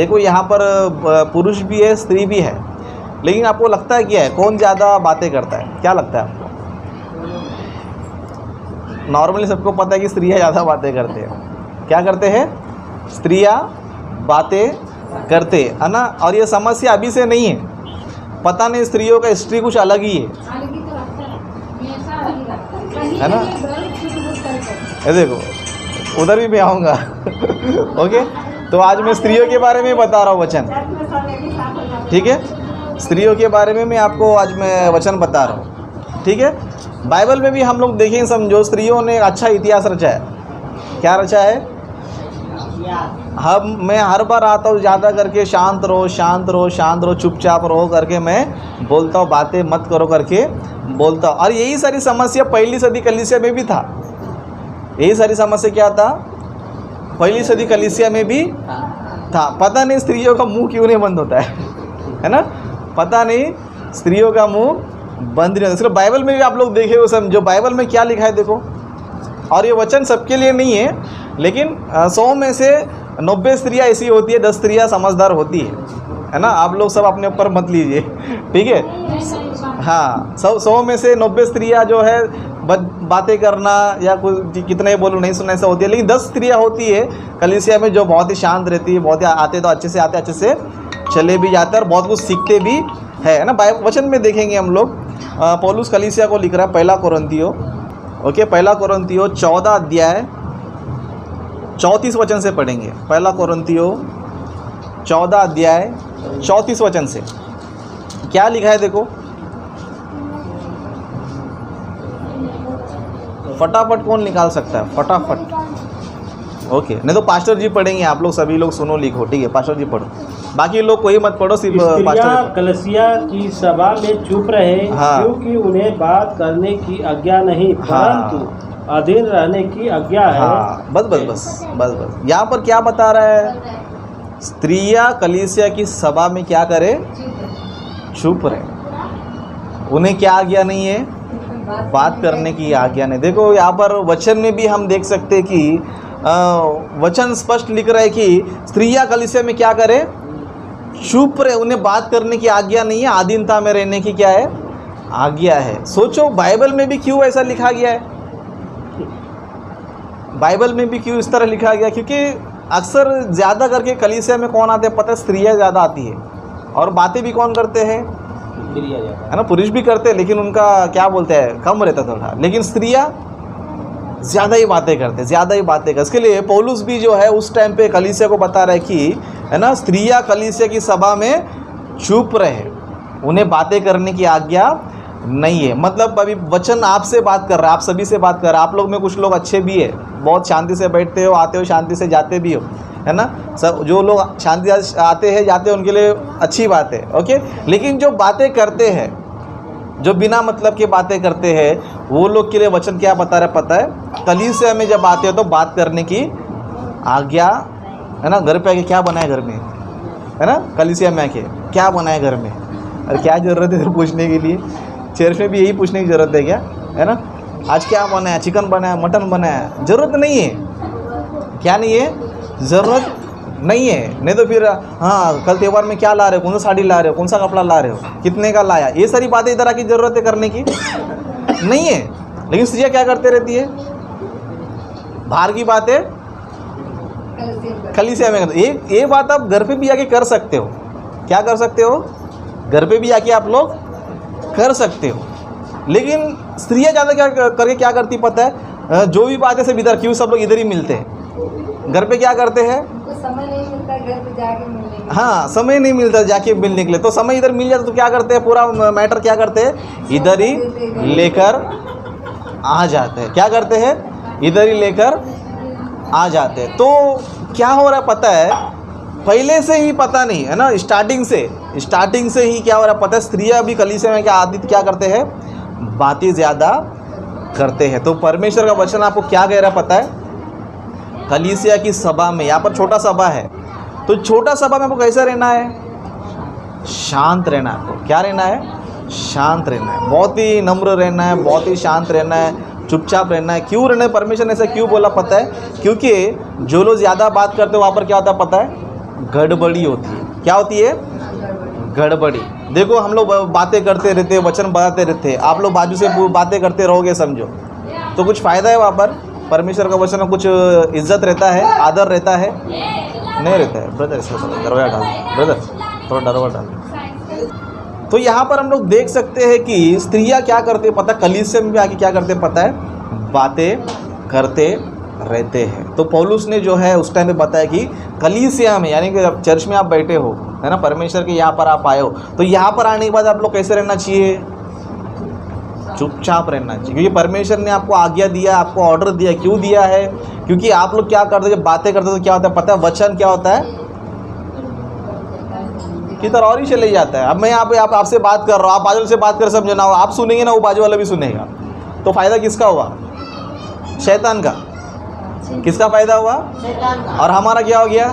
देखो यहाँ पर पुरुष भी है, स्त्री भी है, लेकिन आपको लगता है क्या है, कौन ज़्यादा बातें करता है? क्या लगता है आपको? नॉर्मली सबको पता है कि स्त्रियाँ ज़्यादा बातें करते हैं। क्या करते हैं? स्त्रियाँ बातें करते है ना। और ये समस्या अभी से नहीं है, पता नहीं स्त्रियों का हिस्ट्री कुछ अलग ही है ना। ये देखो उधर भी मैं आऊँगा ओके। तो आज मैं स्त्रियों के बारे में बता रहा हूँ वचन, ठीक है। स्त्रियों के बारे में मैं आपको आज मैं वचन बता रहा हूँ, ठीक है। बाइबल में भी हम लोग देखें, समझो स्त्रियों ने अच्छा इतिहास रचा है। क्या रचा है? मैं हर बार आता हूँ ज़्यादा करके शांत रहो शांत रहो शांत रहो, चुपचाप रहो करके मैं बोलता हूँ, बातें मत करो करके बोलता हूँ। और यही सारी समस्या पहली सदी कलीसिया में भी था। यही सारी समस्या क्या था? पहली सदी कलीसिया में भी था। पता नहीं स्त्रियों का मुंह क्यों नहीं बंद होता है ना। पता नहीं स्त्रियों का मुंह बंद नहीं होता। सिर्फ बाइबल में भी आप लोग देखे हो, समझो बाइबल में क्या लिखा है देखो। और ये वचन सबके लिए नहीं है, लेकिन 100 में से 90 स्त्रियाँ ऐसी होती है, 10 स्त्रियाँ समझदार होती है ना। आप लोग सब अपने ऊपर मत लीजिए, ठीक है। हाँ, 100 में से 90 स्त्रियाँ जो है बातें करना या कुछ कितने बोलो नहीं सुनना ऐसा होती है। लेकिन 10 स्त्रियाँ होती है कलीसिया में जो बहुत ही शांत रहती है, बहुत ही आते तो अच्छे से आते, अच्छे से चले भी जाते हैं और बहुत कुछ सीखते भी है ना। वचन में देखेंगे हम लोग, पौलुस कलीसिया को लिख रहा है, पहला कोरिन्थियो, ओके, पहला कोरिन्थियो 14 अध्याय 34 वचन से पढ़ेंगे। पहला कोरिन्थियो 14 अध्याय 34 वचन से क्या लिखा है देखो, फटाफट कौन निकाल सकता है? फटाफट, ओके। नहीं तो पास्टर जी पढ़ेंगे, आप लोग सभी लोग सुनो लिखो, ठीक है। पास्टर जी पढ़ो, बाकी लोग कोई मत पढ़ो, सिर्फ पास्टर। कलीसिया की सभा में चुप रहे, हाँ। क्योंकि उन्हें बात करने की आज्ञा नहीं, परंतु अधीन रहने की आज्ञा है। हाँ, बस बस बस बस बस। यहाँ पर क्या बता रहा है? स्त्रियाँ कलीसिया की सभा में क्या करे? चुप रहे। उन्हें क्या आज्ञा नहीं है? बात करने की आज्ञा नहीं। देखो यहाँ पर वचन में भी हम देख सकते हैं कि वचन स्पष्ट लिख रहा है कि स्त्रियाँ कलीसिया में क्या करे? चुप रहे। उन्हें बात करने की आज्ञा नहीं है, आधीनता में रहने की क्या है? आज्ञा है। सोचो बाइबल में भी क्यों ऐसा लिखा गया है? बाइबल में भी क्यों इस तरह लिखा गया? क्योंकि अक्सर ज़्यादा करके कलीसिया में कौन आते हैं पता है? स्त्रियाँ ज़्यादा आती है। और बातें भी कौन करते हैं? है ना, पुरुष भी करते हैं, लेकिन उनका क्या बोलते हैं, कम रहता थोड़ा। लेकिन स्त्रियाँ ज़्यादा ही बातें करते, ज़्यादा ही बातें करते। इसके लिए पौलुस भी जो है उस टाइम पे कलीसिया को बता रहा है कि, है ना, स्त्रियाँ कलीसिया की सभा में चुप रहे, उन्हें बातें करने की आज्ञा नहीं है। मतलब अभी वचन आपसे बात कर रहा है, आप सभी से बात कर रहा है। आप लोग में कुछ लोग अच्छे भी है, बहुत शांति से बैठते हो, आते हो, शांति से जाते भी हो, है ना। सब जो लोग शांति से आते हैं जाते हैं उनके लिए अच्छी बात है, ओके। लेकिन जो बातें करते हैं, जो बिना मतलब की बातें करते हैं, वो लोग के लिए वचन क्या बता रहा है पता है? कलीसिया में जब आते हो तो बात करने की आज्ञा, है ना। घर पे आके क्या बनाए घर में, है ना, कलीसिया में आके क्या बनाए घर में, और क्या ज़रूरत है पूछने के लिए? चर्च में भी यही पूछने की ज़रूरत है क्या, है ना? आज क्या बनाया? चिकन बनाया, मटन बनाया? ज़रूरत नहीं है। क्या नहीं है? ज़रूरत नहीं है। नहीं तो फिर हाँ, कल त्यौहार में क्या ला रहे हो, कौन सा साड़ी ला रहे हो, कौन सा कपड़ा ला रहे हो, कितने का लाया, ये सारी बातें इधर आकी ज़रूरत है करने की नहीं है। लेकिन स्त्रियाँ क्या करते रहती है? बाहर की बातें कलीसिया में करते। ये बात आप घर पे भी आके कर सकते हो। क्या कर सकते हो? घर पे भी आके आप लोग कर सकते हो। लेकिन स्त्रियाँ ज़्यादा क्या करके क्या करती पता है? जो भी बातें सब इधर, क्यों सब लोग इधर ही मिलते हैं, घर पे क्या करते हैं? समय नहीं मिलता घर पे जाके मिलने के लिए। हाँ, समय नहीं मिलता जाके मिलने के लिए। तो समय इधर मिल जाता तो क्या करते हैं? पूरा मैटर क्या करते हैं? इधर ही लेकर आ जाते हैं। क्या करते हैं? इधर ही लेकर आ जाते हैं। तो क्या हो रहा है पता है? पहले से ही पता नहीं है ना, स्टार्टिंग से ही क्या हो रहा है पता है? स्त्रियाँ भी कलीसिया में क्या आदित क्या करते हैं? बातें ज़्यादा करते हैं। तो परमेश्वर का वचन आपको क्या कह रहा है पता है? कलीसिया की सभा में, यहाँ पर छोटा सभा है, तो छोटा सभा में आपको कैसा रहना है? शांत रहना है। आपको क्या रहना है? शांत रहना है। बहुत ही नम्र रहना है, बहुत ही शांत रहना है, चुपचाप रहना है। क्यों रहना है? परमेश्वर ने ऐसा क्यों बोला पता है? क्योंकि जो लोग ज़्यादा बात करते हैं वहाँ पर क्या होता है पता है? गड़बड़ी होती है। क्या होती है? गड़बड़ी। देखो हम लोग बातें करते रहते, वचन बताते रहते, आप लोग बाजू से बातें करते रहोगे समझो, तो कुछ फ़ायदा है वहाँ पर? परमेश्वर का वचन में कुछ इज्जत रहता है, आदर रहता है? नहीं रहता है। ब्रदर इसको दरवाजा डाल, ब्रदर थोड़ा दरवाजा डाल। तो यहाँ पर हम लोग देख सकते हैं कि स्त्रियाँ क्या करते हैं पता है? कलीसिया में भी आके क्या करते हैं पता है? बातें करते रहते हैं। तो पौलुस ने जो है उस टाइम पे बताया कि कलीसिया में, यानी कि चर्च में आप बैठे हो, है ना, परमेश्वर के यहाँ पर आप आए हो, तो यहाँ पर आने के बाद आप लोग कैसे रहना चाहिए? चुपचाप रहना चाहिए, क्योंकि परमेश्वर ने आपको आज्ञा दिया, आपको ऑर्डर दिया। क्यों दिया है? क्योंकि आप लोग क्या करते हो, जब बातें करते हो तो क्या होता है पता है? वचन क्या होता है? किधर और ही चले जाता है। अब मैं यहाँ पे आपसे बात कर रहा हूँ, आप बाजू से बात कर समझो ना, आप सुनेंगे ना, वो बाजू वाला भी सुनेगा, तो फ़ायदा किसका हुआ? शैतान का। किसका फ़ायदा हुआ? और हमारा क्या हो गया?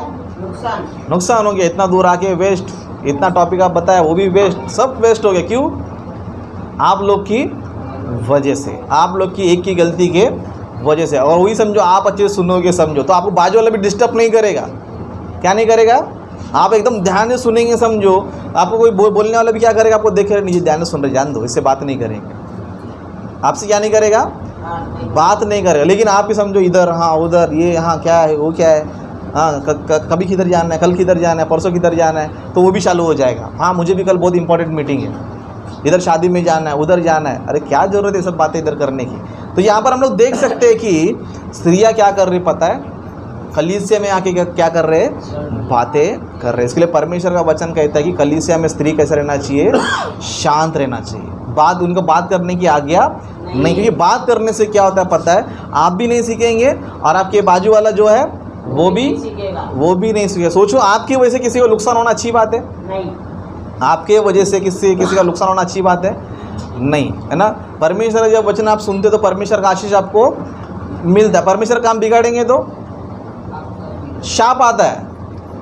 नुकसान हो गया। इतना दूर आके वेस्ट, इतना टॉपिक आप बताया वो भी वेस्ट, सब वेस्ट हो गया। क्यों? आप लोग की वजह से, आप लोग की एक की गलती के वजह से। और वही समझो, आप अच्छे से सुनोगे समझो, तो आपको बाजू वाला भी डिस्टर्ब नहीं करेगा। क्या नहीं करेगा? आप एकदम ध्यान से सुनेंगे समझो, आपको कोई बोलने वाला भी क्या करेगा? आपको देख रहे नीचे ध्यान से सुन रहे, जान दो, इससे बात नहीं करेंगे। आपसे क्या नहीं करेगा? बात नहीं करेगा। लेकिन आप ही समझो इधर, हाँ उधर, ये यहाँ क्या है, वो क्या है, हाँ कभी किधर जाना है, कल किधर जाना है, परसों किधर जाना है, तो वो भी चालू हो जाएगा। हाँ मुझे भी कल बहुत इंपॉर्टेंट मीटिंग है, इधर शादी में जाना है, उधर जाना है। अरे क्या ज़रूरत है सब बातें इधर करने की? तो यहाँ पर हम लोग देख सकते हैं कि स्त्रियाँ क्या कर रही पता है? कलीसिया में आके क्या कर रहे हैं? बातें कर रहे हैं। इसके लिए परमेश्वर का वचन कहता है कि कलीसिया में स्त्री कैसे रहना चाहिए? शांत रहना चाहिए। बात, उनको बात करने की आज्ञा नहीं, क्योंकि बात करने से क्या होता है पता है? आप भी नहीं सीखेंगे और आपके बाजू वाला जो है वो भी नहीं सीखेगा। सोचो, आपकी वजह से किसी को नुकसान होना अच्छी बात है? नहीं। आपके वजह से किसी का नुकसान होना अच्छी बात है? नहीं, है ना। परमेश्वर का जब वचन आप सुनते तो परमेश्वर का आशीष आपको मिलता है। परमेश्वर काम बिगाड़ेंगे तो शाप आता है।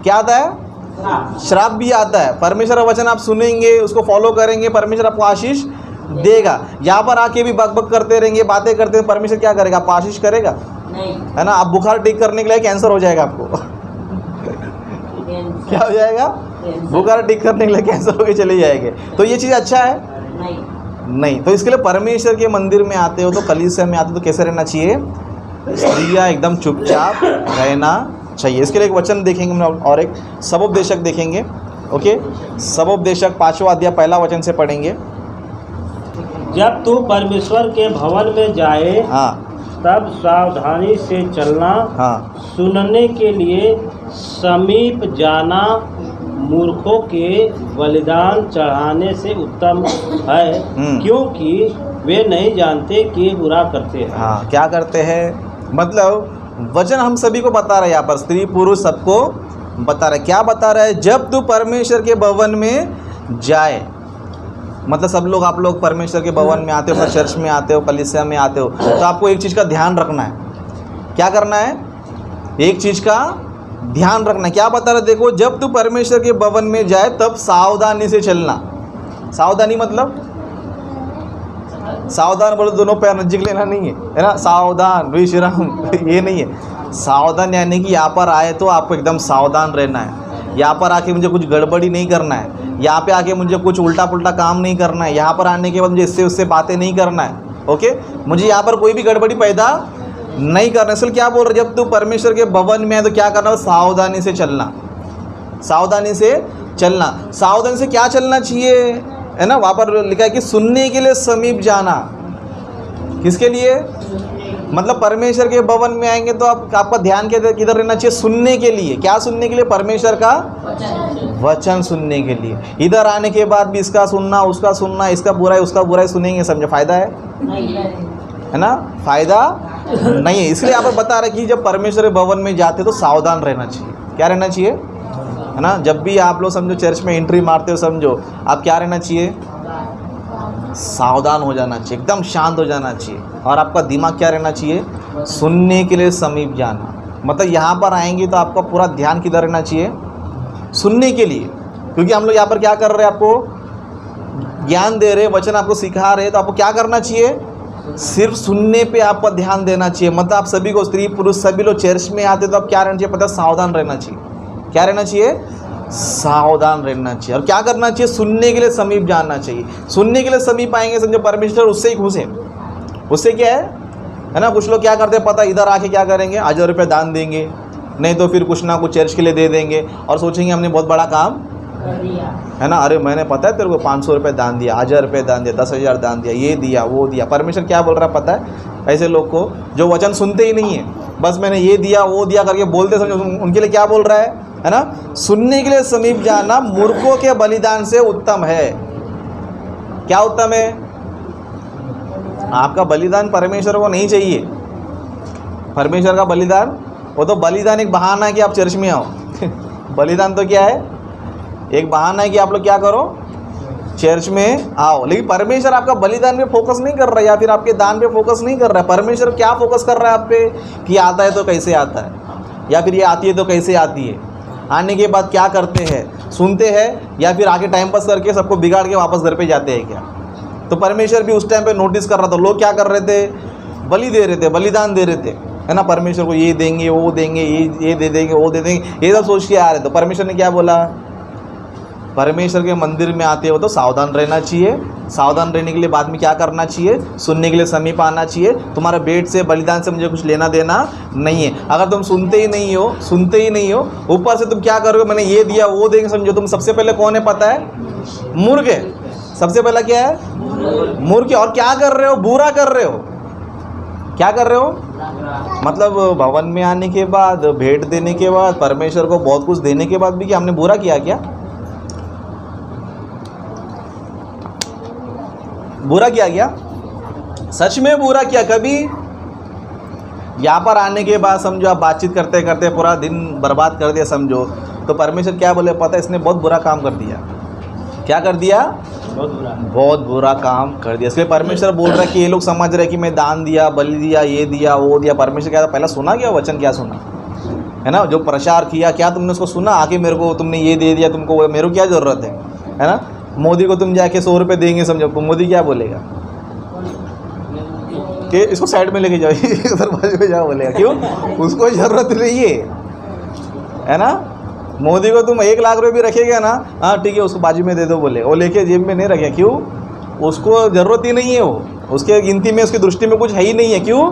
क्या आता है? श्राप भी आता है। परमेश्वर का वचन आप सुनेंगे, उसको फॉलो करेंगे, परमेश्वर आपको आशीष देगा। यहाँ पर आके भी बक करते रहेंगे, बातें करते हैं, परमेश्वर क्या करेगा? आपको आशीष करेगा? नहीं, है ना। आप बुखार ठीक करने के लिए कैंसर हो जाएगा आपको क्या हो जाएगा? बुखार ठीक करने के लिए कैंसर होके चले जाएंगे। तो ये चीज़ अच्छा है? नहीं। तो इसके लिए परमेश्वर के मंदिर में आते हो, तो कलीसिया में आते हो, तो कैसे रहना चाहिए? स्त्रियाँ एकदम चुपचाप रहना चाहिए। इसके लिए एक वचन देखेंगे हम, और एक सबोपदेशक देखेंगे। ओके, सबोपदेशक 5वां अध्याय 1 वचन से पढ़ेंगे। जब तू परमेश्वर के भवन में जाए, हाँ, तब सावधानी से चलना, हाँ, सुनने के लिए समीप जाना मूर्खों के बलिदान चढ़ाने से उत्तम है, क्योंकि वे नहीं जानते कि बुरा करते हैं। हाँ, क्या करते हैं? मतलब वचन हम सभी को बता रहे हैं, यहाँ पर स्त्री पुरुष सबको बता रहे। क्या बता रहा है? जब तू परमेश्वर के भवन में जाए, मतलब सब लोग, आप लोग परमेश्वर के भवन में आते हो, चर्च में आते हो, कलीसिया में आते हो, तो आपको एक चीज़ का ध्यान रखना है। क्या करना है? एक चीज़ का ध्यान रखना है। क्या बता रहा है? देखो, जब तू परमेश्वर के भवन में जाए तब सावधानी से चलना। सावधानी मतलब सावधान बोलो दोनों पैर नजीक लेना नहीं है ना। सावधान विश्राम ये नहीं है। सावधान यानी कि यहाँ पर आए तो आपको एकदम सावधान रहना है। यहाँ पर आके मुझे कुछ गड़बड़ी नहीं करना है, यहाँ पे आके मुझे कुछ उल्टा पुल्टा काम नहीं करना है, यहाँ पर आने के बाद मुझे इससे उससे बातें नहीं करना है। ओके, मुझे यहाँ पर कोई भी गड़बड़ी पैदा नहीं करना। इसलिए क्या बोल रहे? जब तू परमेश्वर के भवन में है तो क्या करना है? सावधानी से चलना। सावधानी से चलना। सावधानी से क्या चलना चाहिए, है ना। वहाँ पर लिखा है कि सुनने के लिए समीप जाना। किसके लिए? मतलब परमेश्वर के भवन में आएंगे तो आपका ध्यान किधर रहना चाहिए? सुनने के लिए। क्या सुनने के लिए? परमेश्वर का वचन सुनने के लिए। इधर आने के बाद भी इसका सुनना, उसका सुनना, इसका बुराई उसका बुराई सुनेंगे, समझे? फायदा है ना? फायदा नहीं है। इसलिए यहाँ पर बता रहे कि जब परमेश्वर के भवन में जाते तो सावधान रहना चाहिए। क्या रहना चाहिए, है ना। जब भी आप लोग समझो चर्च में एंट्री मारते हो, समझो आप क्या रहना चाहिए? सावधान हो जाना चाहिए, एकदम शांत हो जाना चाहिए। और आपका दिमाग क्या रहना चाहिए? सुनने के लिए समीप जाना। मतलब यहाँ पर आएंगे तो आपका पूरा ध्यान किधर रहना चाहिए? सुनने के लिए। क्योंकि हम लोग यहाँ पर क्या कर रहे हैं? आपको ज्ञान दे रहे, वचन आपको सिखा रहे, तो आपको क्या करना चाहिए? सिर्फ सुनने पे आपका ध्यान देना चाहिए। मतलब आप सभी को, स्त्री पुरुष सभी लोग चर्च में आते तो आप क्या रहना चाहिए पता? सावधान रहना चाहिए। क्या रहना चाहिए? सावधान रहना चाहिए। और क्या करना चाहिए? सुनने के लिए समीप जाना चाहिए। सुनने के लिए समीप आएंगे समझो परमेश्वर उससे ही खुश है। उससे क्या है ना, कुछ लोग क्या करते हैं पता, इधर आके क्या करेंगे, 1000 रुपये दान देंगे, नहीं तो फिर कुछ ना कुछ चर्च के लिए दे देंगे और सोचेंगे हमने बहुत बड़ा काम है ना। अरे मैंने पता है तेरे को 500 रुपये दान दिया, 1000 रुपये दान दिया, 10,000 दान दिया, ये दिया वो दिया। परमेश्वर क्या बोल रहा है पता है? ऐसे लोग को जो वचन सुनते ही नहीं है, बस मैंने ये दिया वो दिया करके बोलते समझो, उनके लिए क्या बोल रहा है ना? सुनने के लिए समीप जाना मूर्खों के बलिदान से उत्तम है। क्या उत्तम है? आपका बलिदान परमेश्वर को नहीं चाहिए। परमेश्वर का बलिदान, वो तो बलिदान एक बहाना है कि आप चर्च में आओ। बलिदान तो क्या है? एक बहाना है कि आप लोग क्या करो, चर्च में आओ। लेकिन परमेश्वर आपका बलिदान पे फोकस नहीं कर रहा है, या फिर आपके दान पे फोकस नहीं कर रहा है। परमेश्वर क्या फोकस कर रहा है आप पे कि आता है तो कैसे आता है, या फिर ये आती है तो कैसे आती है, आने के बाद क्या करते हैं, सुनते हैं या फिर आके टाइम पास करके सबको बिगाड़ के वापस घर पे जाते हैं क्या? तो परमेश्वर भी उस टाइम पे नोटिस कर रहा था, लोग क्या कर रहे थे, बलि दे रहे थे, बलिदान दे रहे थे, है ना। परमेश्वर को ये देंगे वो देंगे, ये दे देंगे वो दे देंगे, ये सब सोच के आ रहे। तो परमेश्वर ने क्या बोला? परमेश्वर के मंदिर में आते हो तो सावधान रहना चाहिए। सावधान रहने के लिए बाद में क्या करना चाहिए? सुनने के लिए समीप आना चाहिए। तुम्हारा बेट से बलिदान से मुझे कुछ लेना देना नहीं है। अगर तुम सुनते ही नहीं हो, ऊपर से तुम क्या करोगे, मैंने ये दिया वो देंगे, समझो तुम सबसे पहले कौन है पता है? मूर्ख है। सबसे पहला क्या है? मूर्ख। और क्या कर रहे हो? बुरा कर रहे हो। क्या कर रहे हो? मतलब भवन में आने के बाद, भेंट देने के बाद, परमेश्वर को बहुत कुछ देने के बाद भी क्या हमने बुरा किया? क्या बुरा किया? क्या सच में बुरा किया? कभी यहाँ पर आने के बाद समझो आप बातचीत करते करते पूरा दिन बर्बाद कर दिया समझो, तो परमेश्वर क्या बोले पता है? इसने बहुत बुरा काम कर दिया। क्या कर दिया? बहुत बुरा काम कर दिया। इसलिए परमेश्वर बोल रहा है कि ये लोग समझ रहे कि मैं दान दिया, बलि दिया, ये दिया वो दिया। परमेश्वर क्या था? पहला सुना क्या वचन? क्या सुना है ना? जो प्रचार किया क्या तुमने उसको सुना? आके मेरे को तुमने ये दे दिया, तुमको मेरे को क्या ज़रूरत है ना? मोदी को तुम जाके 100 रुपये देंगे समझो, तो मोदी क्या बोलेगा कि इसको साइड में लेके जाओ, दरवाजे पे जाओ बोलेगा। क्यों? उसको ज़रूरत नहीं है ना। मोदी को तुम 1 लाख रुपये भी रखेगा ना, हाँ ठीक है उसको बाजू में दे दो बोले, वो लेके जेब में नहीं रखे। क्यों? उसको ज़रूरत ही नहीं है, वो उसके गिनती में उसकी दृष्टि में कुछ है ही नहीं है। क्यों?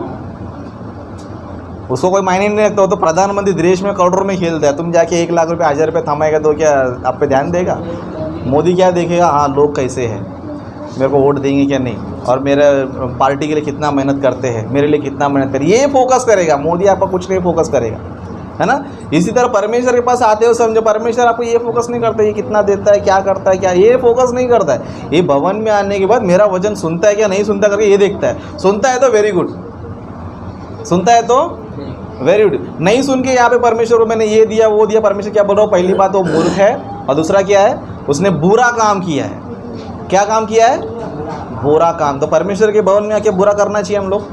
उसको कोई मायने नहीं रखता। तो प्रधानमंत्री देश में करोड़ों में खेलता है, तुम जाके 1 लाख रुपये 1000 रुपये थमाएगा तो क्या आप पे ध्यान देगा? मोदी क्या देखेगा? हाँ लोग कैसे हैं, मेरे को वोट देंगे क्या नहीं, और मेरे पार्टी के लिए कितना मेहनत करते हैं, मेरे लिए कितना मेहनत करे, ये फोकस करेगा। मोदी आपका कुछ नहीं फोकस करेगा, है ना। इसी तरह परमेश्वर के पास आते हो समझो, परमेश्वर आपको ये फोकस नहीं करता ये कितना देता है, क्या करता है, क्या ये फोकस नहीं करता है। ये भवन में आने के बाद मेरा वचन सुनता है क्या नहीं सुनता करके ये देखता है। सुनता है तो वेरी गुड, सुनता है तो वेरी गुड। नहीं सुन के यहाँ पे परमेश्वर को मैंने ये दिया वो दिया, परमेश्वर क्या बोल रहा हूँ? पहली बात वो मूर्ख है, और दूसरा क्या है? उसने बुरा काम किया है। क्या काम किया है? बुरा काम। तो परमेश्वर के भवन में आके बुरा करना चाहिए हम लोग?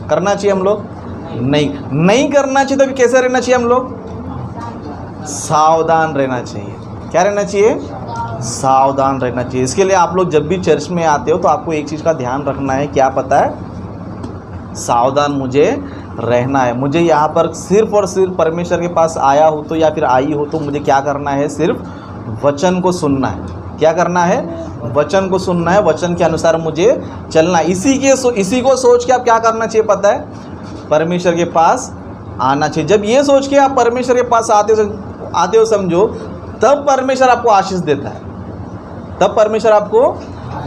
करना चाहिए हम लोग? नहीं करना चाहिए। तो भी कैसे रहना चाहिए हम लोग? सावधान रहना चाहिए। क्या रहना चाहिए? सावधान रहना चाहिए। इसके लिए आप लोग जब भी चर्च में आते हो तो आपको एक चीज़ का ध्यान रखना है। क्या पता है? सावधान मुझे रहना है। मुझे यहाँ पर सिर्फ और सिर्फ परमेश्वर के पास आया हो तो या फिर आई हो तो मुझे क्या करना है? सिर्फ वचन को सुनना है। क्या करना है? वचन को सुनना है, वचन के अनुसार मुझे चलना है। इसी को सोच के आप क्या करना चाहिए पता है? परमेश्वर के पास आना चाहिए। जब ये सोच के आप परमेश्वर के पास आते हो समझो, तब परमेश्वर आपको आशीष देता है। तब परमेश्वर आपको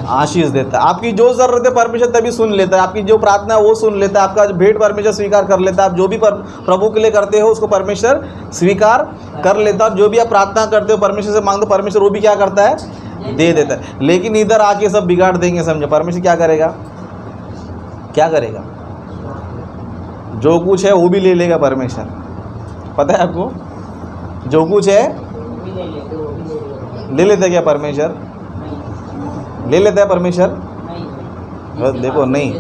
आशीष देता है। आपकी जो ज़रूरत है परमेश्वर तभी सुन लेता है। आपकी जो प्रार्थना है वो सुन लेता है। आपका भेंट परमेश्वर स्वीकार कर लेता है। आप जो भी प्रभु के लिए करते हो उसको परमेश्वर स्वीकार कर लेता है। जो भी आप प्रार्थना करते हो परमेश्वर से मांगते हो, परमेश्वर वो भी क्या करता है? दे देता है। लेकिन इधर आके सब बिगाड़ देंगे समझो, परमेश्वर क्या करेगा? क्या करेगा? जो कुछ है वो भी ले लेगा परमेश्वर। पता है आपको? जो कुछ है ले लेता है क्या परमेश्वर? ले लेता है परमेश्वर? देखो नहीं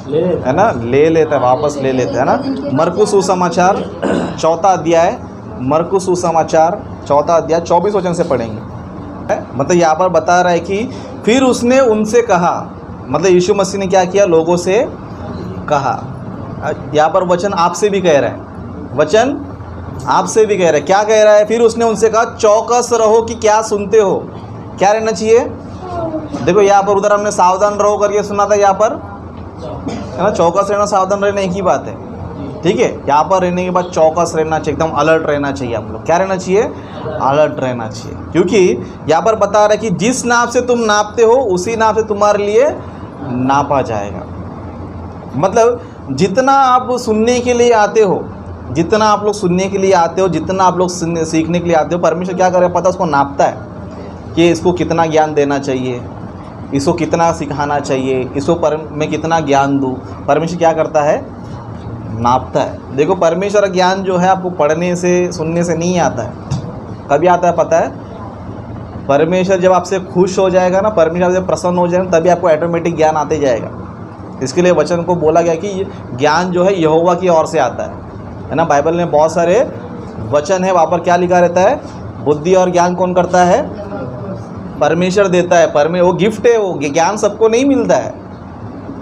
है ना, ले लेता है, वापस ले लेता है ना। मरकुस सुसमाचार 4 अध्याय, मरकुस सुसमाचार 4 अध्याय 24 वचन से पढ़ेंगे। मतलब यहाँ पर बता रहा है कि फिर उसने उनसे कहा, मतलब यीशु मसीह ने क्या किया? लोगों से कहा। यहाँ पर वचन आपसे भी कह रहा है, वचन आपसे भी कह रहा है, क्या कह रहा है? फिर उसने उनसे कहा चौकस रहो कि क्या सुनते हो। क्या रहना चाहिए? देखो यहाँ पर, उधर हमने सावधान रहो करके सुना था, यहाँ पर है ना चौकस रहना सावधान रहना एक ही बात है, ठीक है। यहाँ पर रहने के बाद चौकस रहना चाहिए, एकदम अलर्ट रहना चाहिए आप लोग। क्या रहना चाहिए? अलर्ट रहना चाहिए, क्योंकि यहाँ पर बता रहा है कि जिस नाप से तुम नापते हो उसी नाप से तुम्हारे लिए नापा जाएगा। मतलब जितना आप सुनने के लिए आते हो, जितना आप लोग सुनने के लिए आते हो, जितना आप लोग सीखने के लिए आते हो, परमेश्वर क्या करे पता, उसको नापता है कि इसको कितना ज्ञान देना चाहिए, इसको कितना सिखाना चाहिए, इसको मैं कितना ज्ञान दूँ। परमेश्वर क्या करता है? नापता है। देखो परमेश्वर ज्ञान जो है आपको पढ़ने से सुनने से नहीं आता है। कभी आता है पता है? परमेश्वर जब आपसे खुश हो जाएगा ना, परमेश्वर आपसे प्रसन्न हो जाएगा, तभी आपको ऑटोमेटिक ज्ञान आते जाएगा। इसके लिए वचन को बोला गया कि ज्ञान जो है यहोवा की ओर से आता है ना। बाइबल में बहुत सारे वचन है, वहाँ पर क्या लिखा रहता है? बुद्धि और ज्ञान कौन करता है? परमेश्वर देता है। वो गिफ्ट है, वो ज्ञान सबको नहीं मिलता है।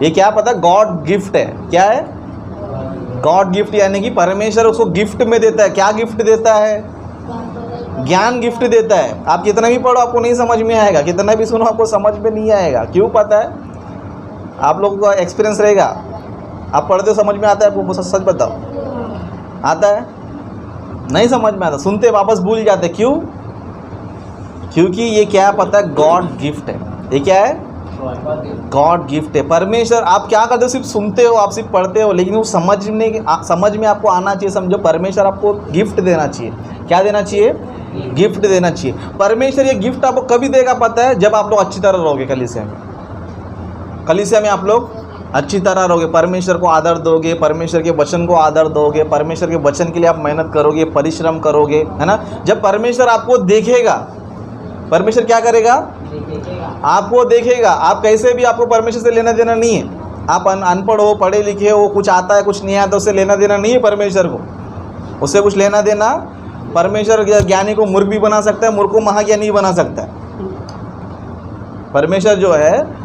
ये क्या पता? गॉड गिफ्ट है। क्या है? गॉड गिफ्ट, यानी कि परमेश्वर उसको गिफ्ट में देता है। क्या गिफ्ट देता है? ज्ञान गिफ्ट देता है। आप कितना भी पढ़ो आपको नहीं समझ में आएगा, कितना भी सुनो आपको समझ में नहीं आएगा। क्यों पता है? आप लोगों का एक्सपीरियंस रहेगा, आप पढ़ते हो समझ में आता है आपको? सच बताओ, आता है? नहीं समझ में आता, सुनते वापस भूल जाते। क्यों? क्योंकि ये क्या पता है? गॉड गिफ्ट है। ये क्या है? गॉड गिफ्ट है। परमेश्वर, आप क्या करते हो? सिर्फ सुनते हो, आप सिर्फ पढ़ते हो, लेकिन वो समझ में आपको आना चाहिए। समझो, परमेश्वर आपको गिफ्ट देना चाहिए। क्या देना चाहिए? गिफ्ट देना चाहिए। परमेश्वर ये गिफ्ट आपको कभी देगा पता है? जब आप लोग अच्छी तरह रहोगे कलीसिया में। कलीसिया में आप लोग अच्छी तरह रहोगे, परमेश्वर को आदर दोगे, परमेश्वर के वचन को आदर दोगे, परमेश्वर के वचन के लिए आप मेहनत करोगे, परिश्रम करोगे, है ना। जब परमेश्वर आपको देखेगा, परमेश्वर क्या करेगा? आपको देखेगा। आप कैसे भी, आपको परमेश्वर से लेना देना नहीं है। आप अनपढ़ हो, पढ़े लिखे हो, कुछ आता है कुछ नहीं आता, उससे लेना देना नहीं है परमेश्वर को। उससे कुछ लेना देना, परमेश्वर ज्ञानी को मूर्ख भी बना सकता है, मूर्ख को महाज्ञानी भी बना सकता है। परमेश्वर जो है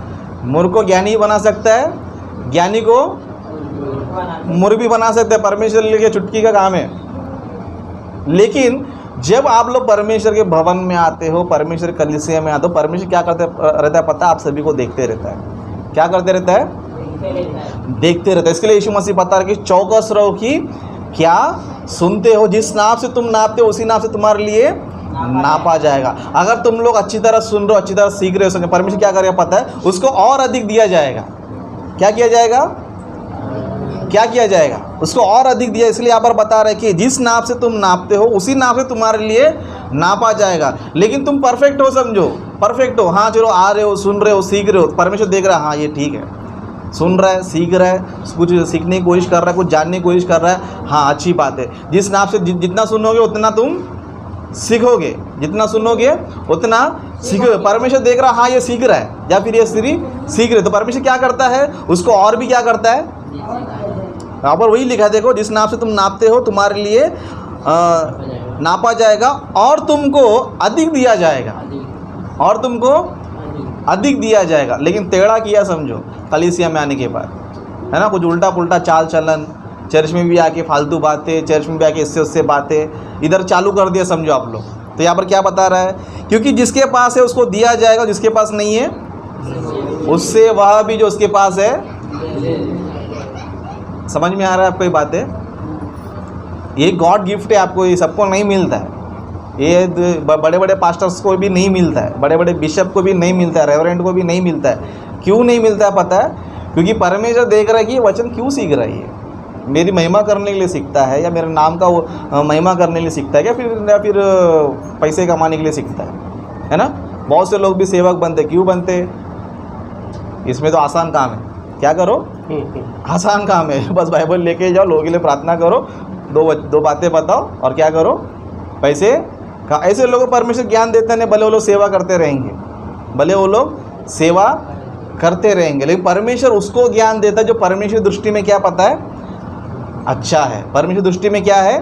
मूर्ख को ज्ञानी बना सकता है, ज्ञानी को मूर्ख भी बना सकता है। परमेश्वर लिए चुटकी का काम है। लेकिन जब आप लोग परमेश्वर के भवन में आते हो, परमेश्वर कलीसिया में आते हो, परमेश्वर क्या करते रहता है पता है? आप सभी को देखते रहता है। क्या करते रहता है? देखते रहता है। इसके लिए यीशु मसीह बता रहे कि चौकस रहो कि क्या सुनते हो। जिस नाप से तुम नापते हो उसी नाप से तुम्हारे लिए नापा जाएगा। अगर तुम लोग अच्छी तरह सुन रहे हो, अच्छी तरह सीख रहे हो, परमेश्वर क्या करेगा पता है? उसको और अधिक दिया जाएगा। क्या किया जाएगा? क्या किया जाएगा? उसको और अधिक दिया। इसलिए यहाँ पर बता रहे कि जिस नाप से तुम नापते हो उसी नाप से तुम्हारे लिए नापा जाएगा। लेकिन तुम परफेक्ट हो, समझो परफेक्ट हो। हाँ चलो, आ रहे हो, सुन रहे हो, सीख रहे हो, परमेश्वर देख रहा है, हाँ ये ठीक है, सुन रहा है, सीख रहा है, कुछ सीखने की कोशिश कर रहा है, कुछ जानने की कोशिश कर रहा है, हाँ अच्छी बात है। जिस नाप से जितना सुनोगे उतना तुम सीखोगे, जितना सुनोगे उतना सीखोगे। परमेश्वर देख रहा है, हाँ ये सीख रहा है, या फिर ये सीख रहे। तो परमेश्वर क्या करता है? उसको और भी क्या करता है? यहाँ पर वही लिखा है, देखो, जिस नाप से तुम नापते हो तुम्हारे लिए नापा जाएगा और तुमको अधिक दिया जाएगा, और तुमको अधिक दिया जाएगा। लेकिन टेढ़ा किया समझो कलीसिया में आने के बाद, है ना, कुछ उल्टा पुल्टा चाल चलन, चर्च में भी आके फालतू बातें, चर्च में भी आके इससे उससे बातें इधर चालू कर दिया समझो आप लोग। तो यहाँ पर क्या बता रहा है? क्योंकि जिसके पास है उसको दिया जाएगा, जिसके पास नहीं है उससे वह भी जो उसके पास है। समझ में आ रहा है आपको ये बातें? ये गॉड गिफ्ट है आपको, ये सबको नहीं मिलता है। ये बड़े बड़े पास्टर्स को भी नहीं मिलता है, बड़े बड़े बिशप को भी नहीं मिलता है, रेवरेंड को भी नहीं मिलता है। क्यों नहीं मिलता है पता है? क्योंकि परमेश्वर देख रहा है कि ये वचन क्यों सीख रहा है। ये मेरी महिमा करने के लिए सीखता है, या मेरे नाम का वो महिमा करने के लिए सीखता है, या फिर पैसे कमाने के लिए सीखता है ना। बहुत से लोग भी सेवक बनते, क्यों बनते? इसमें तो आसान काम है। क्या करो? आसान काम है, बस बाइबल लेके जाओ, लोगों के लिए प्रार्थना करो, दो बातें बताओ और क्या करो? पैसे का। ऐसे लोगों को परमेश्वर ज्ञान देते हैं, भले वो लोग सेवा करते रहेंगे, भले वो लोग सेवा करते रहेंगे, लेकिन परमेश्वर उसको ज्ञान देता है जो परमेश्वर दृष्टि में क्या पता है? अच्छा है। परमेश्वर दृष्टि में क्या है?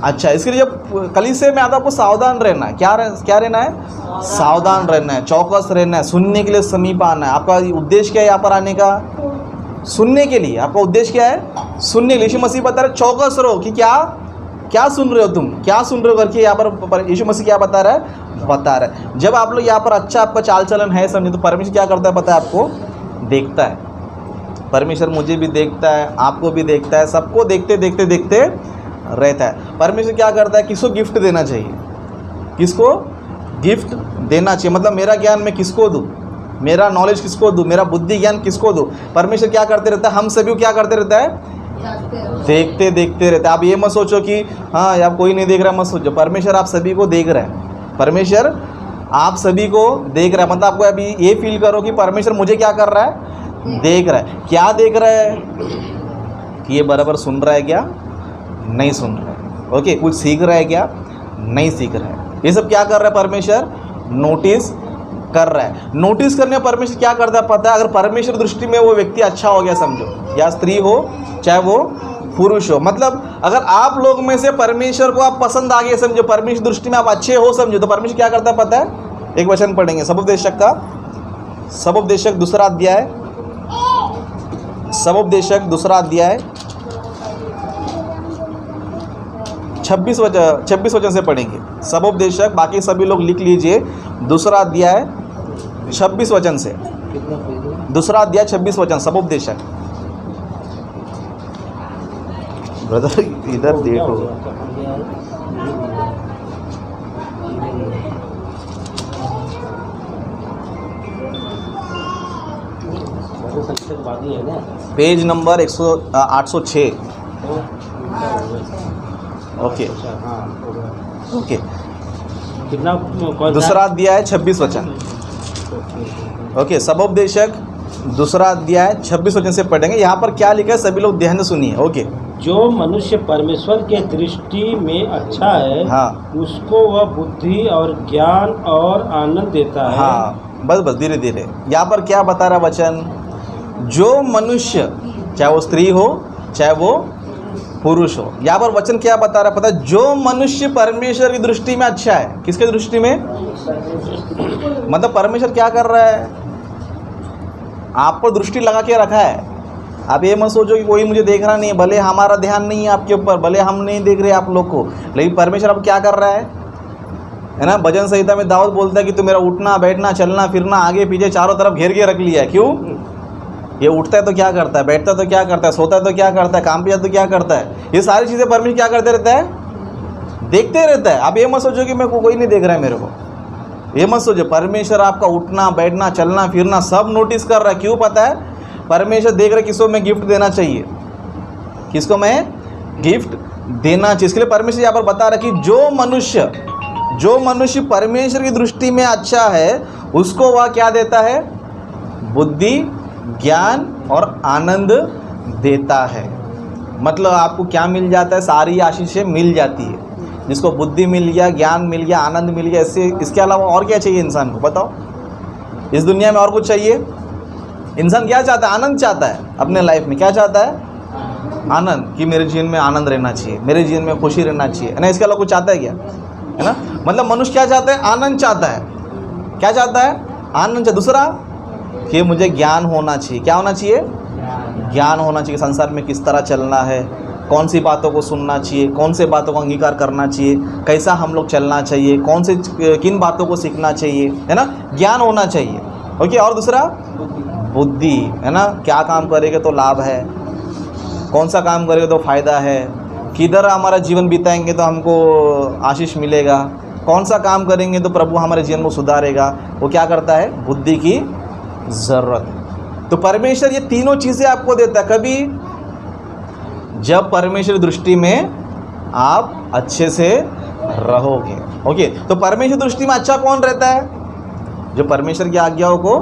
अच्छा। इसके लिए जब कलीसिया में आता है आपको सावधान रहना है। क्या रहना है? सावधान रहना है, चौकस रहना है, सुनने के लिए समीप आना है। आपका उद्देश्य क्या है यहाँ पर आने का? सुनने के लिए। आपका उद्देश्य क्या है? सुनने के लिए। यीशु मसीह बता रहे चौकस रहो कि क्या क्या सुन रहे हो तुम, क्या सुन रहे हो करके यहाँ पर यीशु मसीह क्या बता रहा है, बता रहा है। जब आप लोग यहाँ पर अच्छा आपका चाल चलन है समझे, तो परमेश्वर क्या करता है पता है आपको, देखता है। परमेश्वर मुझे भी देखता है, आपको भी देखता है, सबको देखते देखते देखते रहता है। परमेश्वर क्या करता है, किसको गिफ्ट देना चाहिए, किसको गिफ्ट देना चाहिए, मतलब मेरा ज्ञान मैं किसको दूँ, मेरा नॉलेज किसको दूँ, मेरा बुद्धि ज्ञान किसको दूँ। परमेश्वर क्या करते रहता है, हम सभी को क्या करते रहता है, देखते देखते रहते। आप ये मत सोचो कि हाँ यार कोई नहीं देख रहा, मत सोचो, परमेश्वर आप सभी को देख रहा है। परमेश्वर आप सभी को देख रहा है, मतलब आपको अभी ये फील करो कि परमेश्वर मुझे क्या कर रहा है, देख रहा है। क्या देख रहा है कि ये बराबर सुन रहा है क्या, नहीं सुन रहा है, ओके, कुछ सीख रहा है क्या, नहीं सीख रहा है। ये सब क्या कर रहा है, परमेश्वर नोटिस कर रहा है। नोटिस करने परमेश्वर क्या करता है पता है, अगर परमेश्वर दृष्टि में वो व्यक्ति अच्छा हो गया समझो, या स्त्री हो चाहे वो पुरुष हो, मतलब अगर आप लोग में से परमेश्वर को आप पसंद आ गए समझो, परमेश्वर दृष्टि में आप अच्छे हो समझो, तो परमेश्वर क्या करता है पता है। एक वचन पढ़ेंगे सबोपदेशक का, सबोपदेशक दूसरा अध्याय, सबोपदेशक दूसरा अध्याय 26 वचन से पढ़ेंगे। सबोपदेशक, बाकी सभी लोग लिख लीजिए, दूसरा अध्याय 26 वचन से, दूसरा अध्याय 26 वचन, सबोपदेशक। ब्रदर इधर देखो, पेज नंबर 806। ओके ओके, कितना, दूसरा अध्याय 26 वचन। ओके, सबोपदेशक दूसरा अध्याय 26 वचन से पढ़ेंगे। यहाँ पर क्या लिखा है सभी लोग ध्यान से सुनिए। ओके, जो मनुष्य परमेश्वर के दृष्टि में अच्छा है, हाँ, उसको वह बुद्धि और ज्ञान और आनंद देता है। हाँ, बस धीरे धीरे। यहाँ पर क्या बता रहा वचन, जो मनुष्य, चाहे वो स्त्री हो चाहे वो पुरुष हो, यहाँ पर वचन क्या बता रहा है पता है, जो मनुष्य परमेश्वर की दृष्टि में अच्छा है। किसके दृष्टि में, मतलब परमेश्वर क्या कर रहा है, आप पर दृष्टि लगा के रखा है। आप ये मत सोचो कि कोई मुझे देख रहा नहीं है, भले हमारा ध्यान नहीं है आपके ऊपर, भले हम नहीं देख रहे आप लोग को, लेकिन परमेश्वर अब क्या कर रहा है ना। भजन संहिता में दाऊद बोलता है कि तू मेरा उठना बैठना चलना फिरना आगे पीछे चारों तरफ घेर के रख लिया है। क्यों, ये उठता है तो क्या करता है, बैठता है तो क्या करता है, सोता है तो क्या करता है, काम पे जाता है तो क्या करता है, ये सारी चीज़ें परमेश्वर क्या करते रहता है, देखते रहता है। आप ये मत सोचो कि मैं कोई नहीं देख रहा है मेरे को, ये मत सोचो। परमेश्वर आपका उठना बैठना चलना फिरना सब नोटिस कर रहा है। क्यों पता है, परमेश्वर देख रहा है किसको मैं गिफ्ट देना चाहिए, किसको मैं गिफ्ट देना चाहिए। इसके लिए परमेश्वर यहाँ पर बता रहा है कि जो मनुष्य परमेश्वर की दृष्टि में अच्छा है, उसको वह क्या देता है, बुद्धि ज्ञान और आनंद देता है। मतलब आपको क्या मिल जाता है, सारी आशीषें मिल जाती है। जिसको बुद्धि मिल गया, ज्ञान मिल गया, आनंद मिल गया, इसके अलावा और क्या चाहिए इंसान को, बताओ। इस दुनिया में और कुछ चाहिए? इंसान क्या चाहता है, आनंद चाहता है अपने लाइफ में। क्या चाहता है, आनंद, कि मेरे जीवन में आनंद रहना चाहिए, मेरे जीवन में खुशी रहना चाहिए, है ना। इसके अलावा कुछ चाहता है क्या, है ना। मतलब मनुष्य क्या चाहता है, आनंद चाहता है। क्या चाहता है, आनंद चाहता। दूसरा कि मुझे ज्ञान होना चाहिए। क्या होना चाहिए, ज्ञान होना चाहिए। संसार में किस तरह चलना है, कौन सी बातों को सुनना चाहिए, कौन से बातों को अंगीकार करना चाहिए, कैसा हम लोग चलना चाहिए, किन बातों को सीखना चाहिए, है ना। ज्ञान होना चाहिए। ओके, और दूसरा बुद्धि, है ना। क्या काम करेंगे तो लाभ है, कौन सा काम करेंगे तो फ़ायदा है, किधर हमारा जीवन बिताएंगे तो हमको आशीष मिलेगा, कौन सा काम करेंगे तो प्रभु हमारे जीवन को सुधारेगा। वो क्या करता है, बुद्धि की ज़रूरत। तो परमेश्वर ये तीनों चीज़ें आपको देता है। कभी जब परमेश्वर दृष्टि में आप अच्छे से रहोगे। ओके, तो परमेश्वर दृष्टि में अच्छा कौन रहता है, जो परमेश्वर की आज्ञाओं को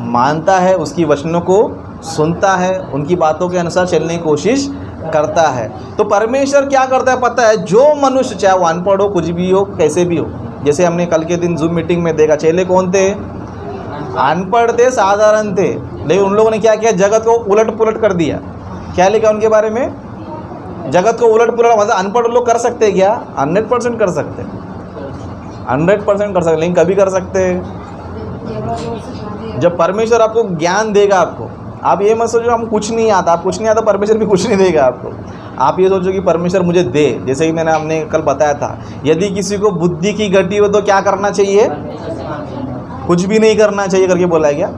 मानता है, उसकी वचनों को सुनता है, उनकी बातों के अनुसार चलने की कोशिश करता है। तो परमेश्वर क्या करता है पता है, जो मनुष्य, चाहे वो अनपढ़ हो, कुछ भी हो, कैसे भी हो। जैसे हमने कल के दिन जूम मीटिंग में देखा, चेले कौन थे, अनपढ़ थे, साधारण थे, लेकिन उन लोगों ने क्या किया, जगत को उलट पुलट कर दिया। क्या लिखा उनके बारे में, जगत को उलट पुलट। मतलब अनपढ़ लोग कर सकते हैं क्या, 100% कर सकते हैं, 100% कर सकते, लेकिन कभी कर सकते हैं जब परमेश्वर आपको ज्ञान देगा। आपको, आप ये मत सोचो हम कुछ नहीं आता, आप कुछ नहीं आता, परमेश्वर भी कुछ नहीं देगा आपको। आप ये सोचो कि परमेश्वर मुझे दे, जैसे कि मैंने हमने कल बताया था, यदि किसी को बुद्धि की घटी हो तो क्या करना चाहिए? कुछ भी नहीं करना चाहिए करके बोला है क्या?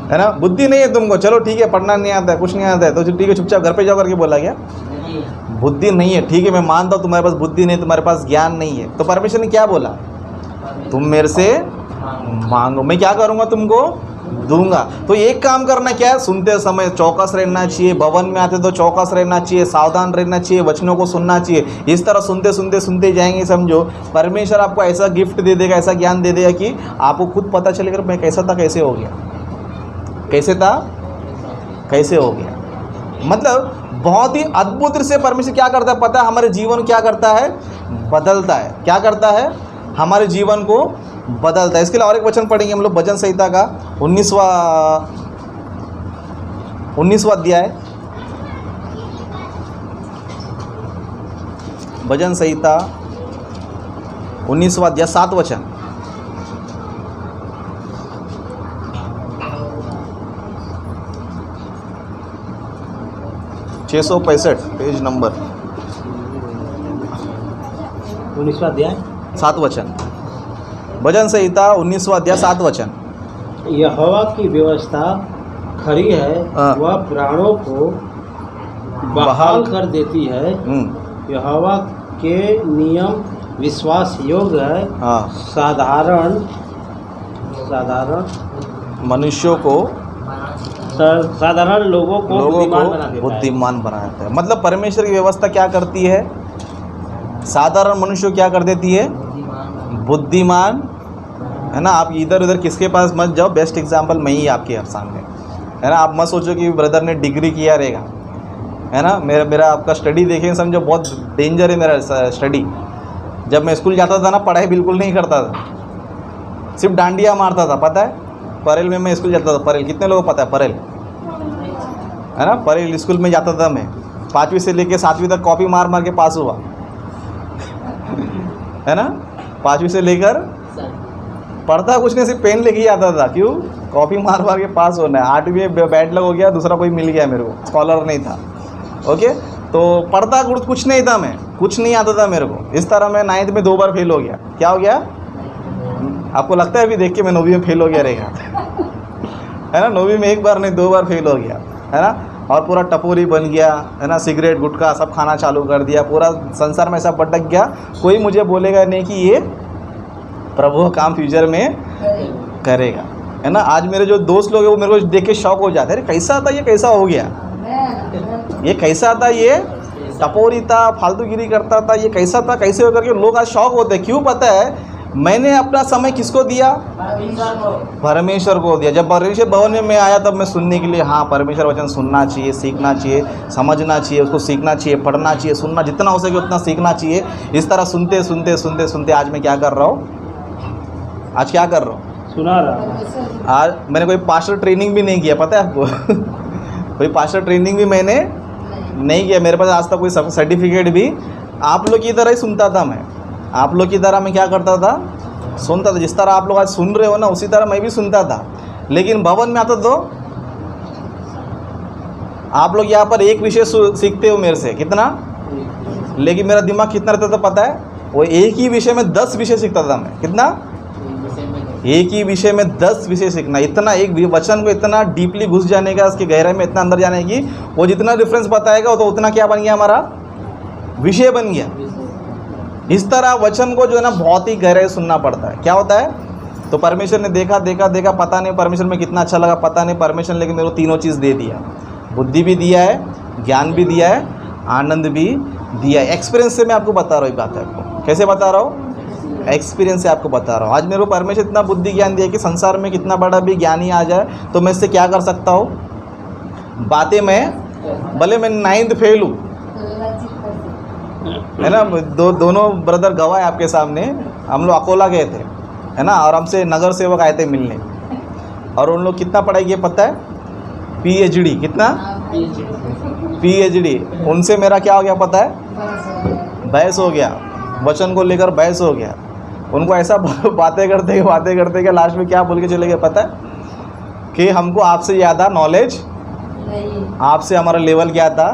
है ना, बुद्धि नहीं है तुमको, चलो ठीक है, पढ़ना नहीं आता है, कुछ नहीं आता है, तो ठीक है चुपचाप घर पे जाओ करके बोला क्या? बुद्धि नहीं है, ठीक है मैं मानता हूँ तुम्हारे पास बुद्धि नहीं, तुम्हारे पास ज्ञान नहीं है, तो परमेश्वर ने क्या बोला? तुम मेरे से मांगो, मैं क्या करूँगा? तुमको दूंगा। तो एक काम करना क्या है? सुनते समय चौकस रहना चाहिए, भवन में आते तो चौकस रहना चाहिए, सावधान रहना चाहिए, वचनों को सुनना चाहिए। इस तरह सुनते सुनते सुनते जाएंगे, समझो परमेश्वर आपको ऐसा गिफ्ट दे देगा, ऐसा ज्ञान दे देगा कि आपको खुद पता चलेगा मैं कैसा था कैसे हो गया, कैसे था कैसे हो गया। मतलब बहुत ही अद्भुत से परमेश्वर क्या करता है पता है? हमारे जीवन क्या करता है? बदलता है। क्या करता है? हमारे जीवन को बदलता है। इसके लिए और एक वचन पढ़ेंगे हम लोग, भजन संहिता का 19वां अध्याय, भजन संहिता 19वां अध्याय 7 वचन। पेज नंबर 19वां अध्याय 7 वचन। भजन संहिता 19वां अध्याय 7 वचन। यहोवा की व्यवस्था खरी है, वह प्राणों को बहाल कर देती है। यहोवा के नियम विश्वास योग्य है, साधारण मनुष्यों को, साधारण लोगों को बुद्धिमान बना देता है। मतलब परमेश्वर की व्यवस्था क्या करती है? साधारण मनुष्य क्या कर देती है? बुद्धिमान, है ना। आप इधर उधर किसके पास मत जाओ, बेस्ट एग्जांपल मैं ही आपके सामने, है ना। आप मत सोचो कि ब्रदर ने डिग्री किया रहेगा, है ना। मेरा आपका स्टडी देखेंगे, समझो बहुत डेंजर है मेरा स्टडी। जब मैं स्कूल जाता था ना, पढ़ाई बिल्कुल नहीं करता था, सिर्फ डांडिया मारता था, पता है। परेल में मैं स्कूल जाता था, परेल कितने लोगों को पता है? परेल, है ना। परेल स्कूल में जाता था मैं, 5वीं से लेके 7वीं तक कॉपी मार मार के पास हुआ, है ना। 5वीं से लेकर पढ़ता कुछ नहीं, सिर्फ पेन लेके ही आता था। क्यों? कॉपी मार मार के पास होना है। 8वीं में बैड लग हो गया, दूसरा कोई मिल गया मेरे को, स्कॉलर नहीं था। ओके, तो पढ़ता कुछ नहीं था, मैं कुछ नहीं आता था मेरे को। इस तरह मैं 9th में 2 बार फेल हो गया। क्या हो गया? आपको लगता है अभी देख के मैं 9वीं में फेल हो गया रहेगा, है ना। 9वीं में 1 बार नहीं 2 बार फेल हो गया, है ना। और पूरा टपोरी बन गया, है ना। सिगरेट गुटखा सब खाना चालू कर दिया, पूरा संसार में ऐसा भटक गया, कोई मुझे बोलेगा नहीं कि ये प्रभु का काम फ्यूचर में करेगा, है ना। आज मेरे जो दोस्त लोग हैं वो मेरे को देख के शौक हो जाते हैं, अरे कैसा था ये, कैसा हो गया ये, कैसा था ये, टपोरी था, फालतूगिरी करता था, ये कैसा था, कैसे हो करके लोग आज शौक होते हैं। क्यों? पता है, मैंने अपना समय किसको दिया? परमेश्वर को दिया। जब परमेश्वर भवन में मैं आया तब मैं सुनने के लिए, हाँ परमेश्वर वचन सुनना चाहिए, सीखना चाहिए, समझना चाहिए, उसको सीखना चाहिए, पढ़ना चाहिए, सुनना जितना हो सके उतना सीखना चाहिए। इस तरह सुनते सुनते सुनते सुनते आज मैं क्या कर रहा हूँ? आज क्या कर रहा हूँ? सुना रहा। आज मैंने कोई पास्टर ट्रेनिंग भी नहीं किया, पता है आपको। कोई पास्टर ट्रेनिंग भी मैंने नहीं किया। मेरे पास आज तक कोई सर्टिफिकेट भी, आप लोग की तरह ही सुनता था मैं। आप लोग की तरह मैं क्या करता था? सुनता था। जिस तरह आप लोग आज सुन रहे हो ना, उसी तरह मैं भी सुनता था। लेकिन भवन में आता तो आप लोग यहाँ पर एक विषय सीखते हो मेरे से, कितना, लेकिन मेरा दिमाग कितना रहता था पता है? वो एक ही विषय में 10 विषय सीखता था मैं। कितना? एक ही विषय में 10 विषय सीखना। इतना एक वचन को इतना डीपली घुस जाने का, उसकी गहराई में इतना अंदर जाने की, वो जितना रेफरेंस बताएगा तो उतना क्या बन गया? हमारा विषय बन गया। इस तरह वचन को जो है ना बहुत ही गहराई सुनना पड़ता है। क्या होता है? तो परमेश्वर ने देखा देखा देखा, पता नहीं परमेश्वर में कितना अच्छा लगा, पता नहीं परमेश्वर लेकिन मेरे को तीनों चीज़ दे दिया। बुद्धि भी दिया है, ज्ञान भी दिया है, आनंद भी दिया है। एक्सपीरियंस से मैं आपको बता रहा हूँ, बात है आपको कैसे बता रहा हूँ? एक्सपीरियंस से आपको बता रहा हूँ। आज मेरे को परमेश्वर इतना बुद्धि ज्ञान दिया कि संसार में कितना बड़ा भी ज्ञानी आ जाए तो मैं इससे क्या कर सकता हूँ? बातें मैं, भले मैं 9th फेल हूँ, है ना। दोनों ब्रदर गवाह है आपके सामने। हम लोग अकोला गए थे, है ना, और हमसे नगर सेवक आए थे मिलने, और उन लोग कितना पढ़ाई किए पता है? PhD। कितना? PhD। उनसे मेरा क्या हो गया पता है? बहस हो गया, वचन को लेकर बहस हो गया। उनको ऐसा बातें करते के लास्ट में क्या बोल के चले गए पता है? कि हमको आपसे ज़्यादा नॉलेज नहीं। आपसे हमारा लेवल क्या था?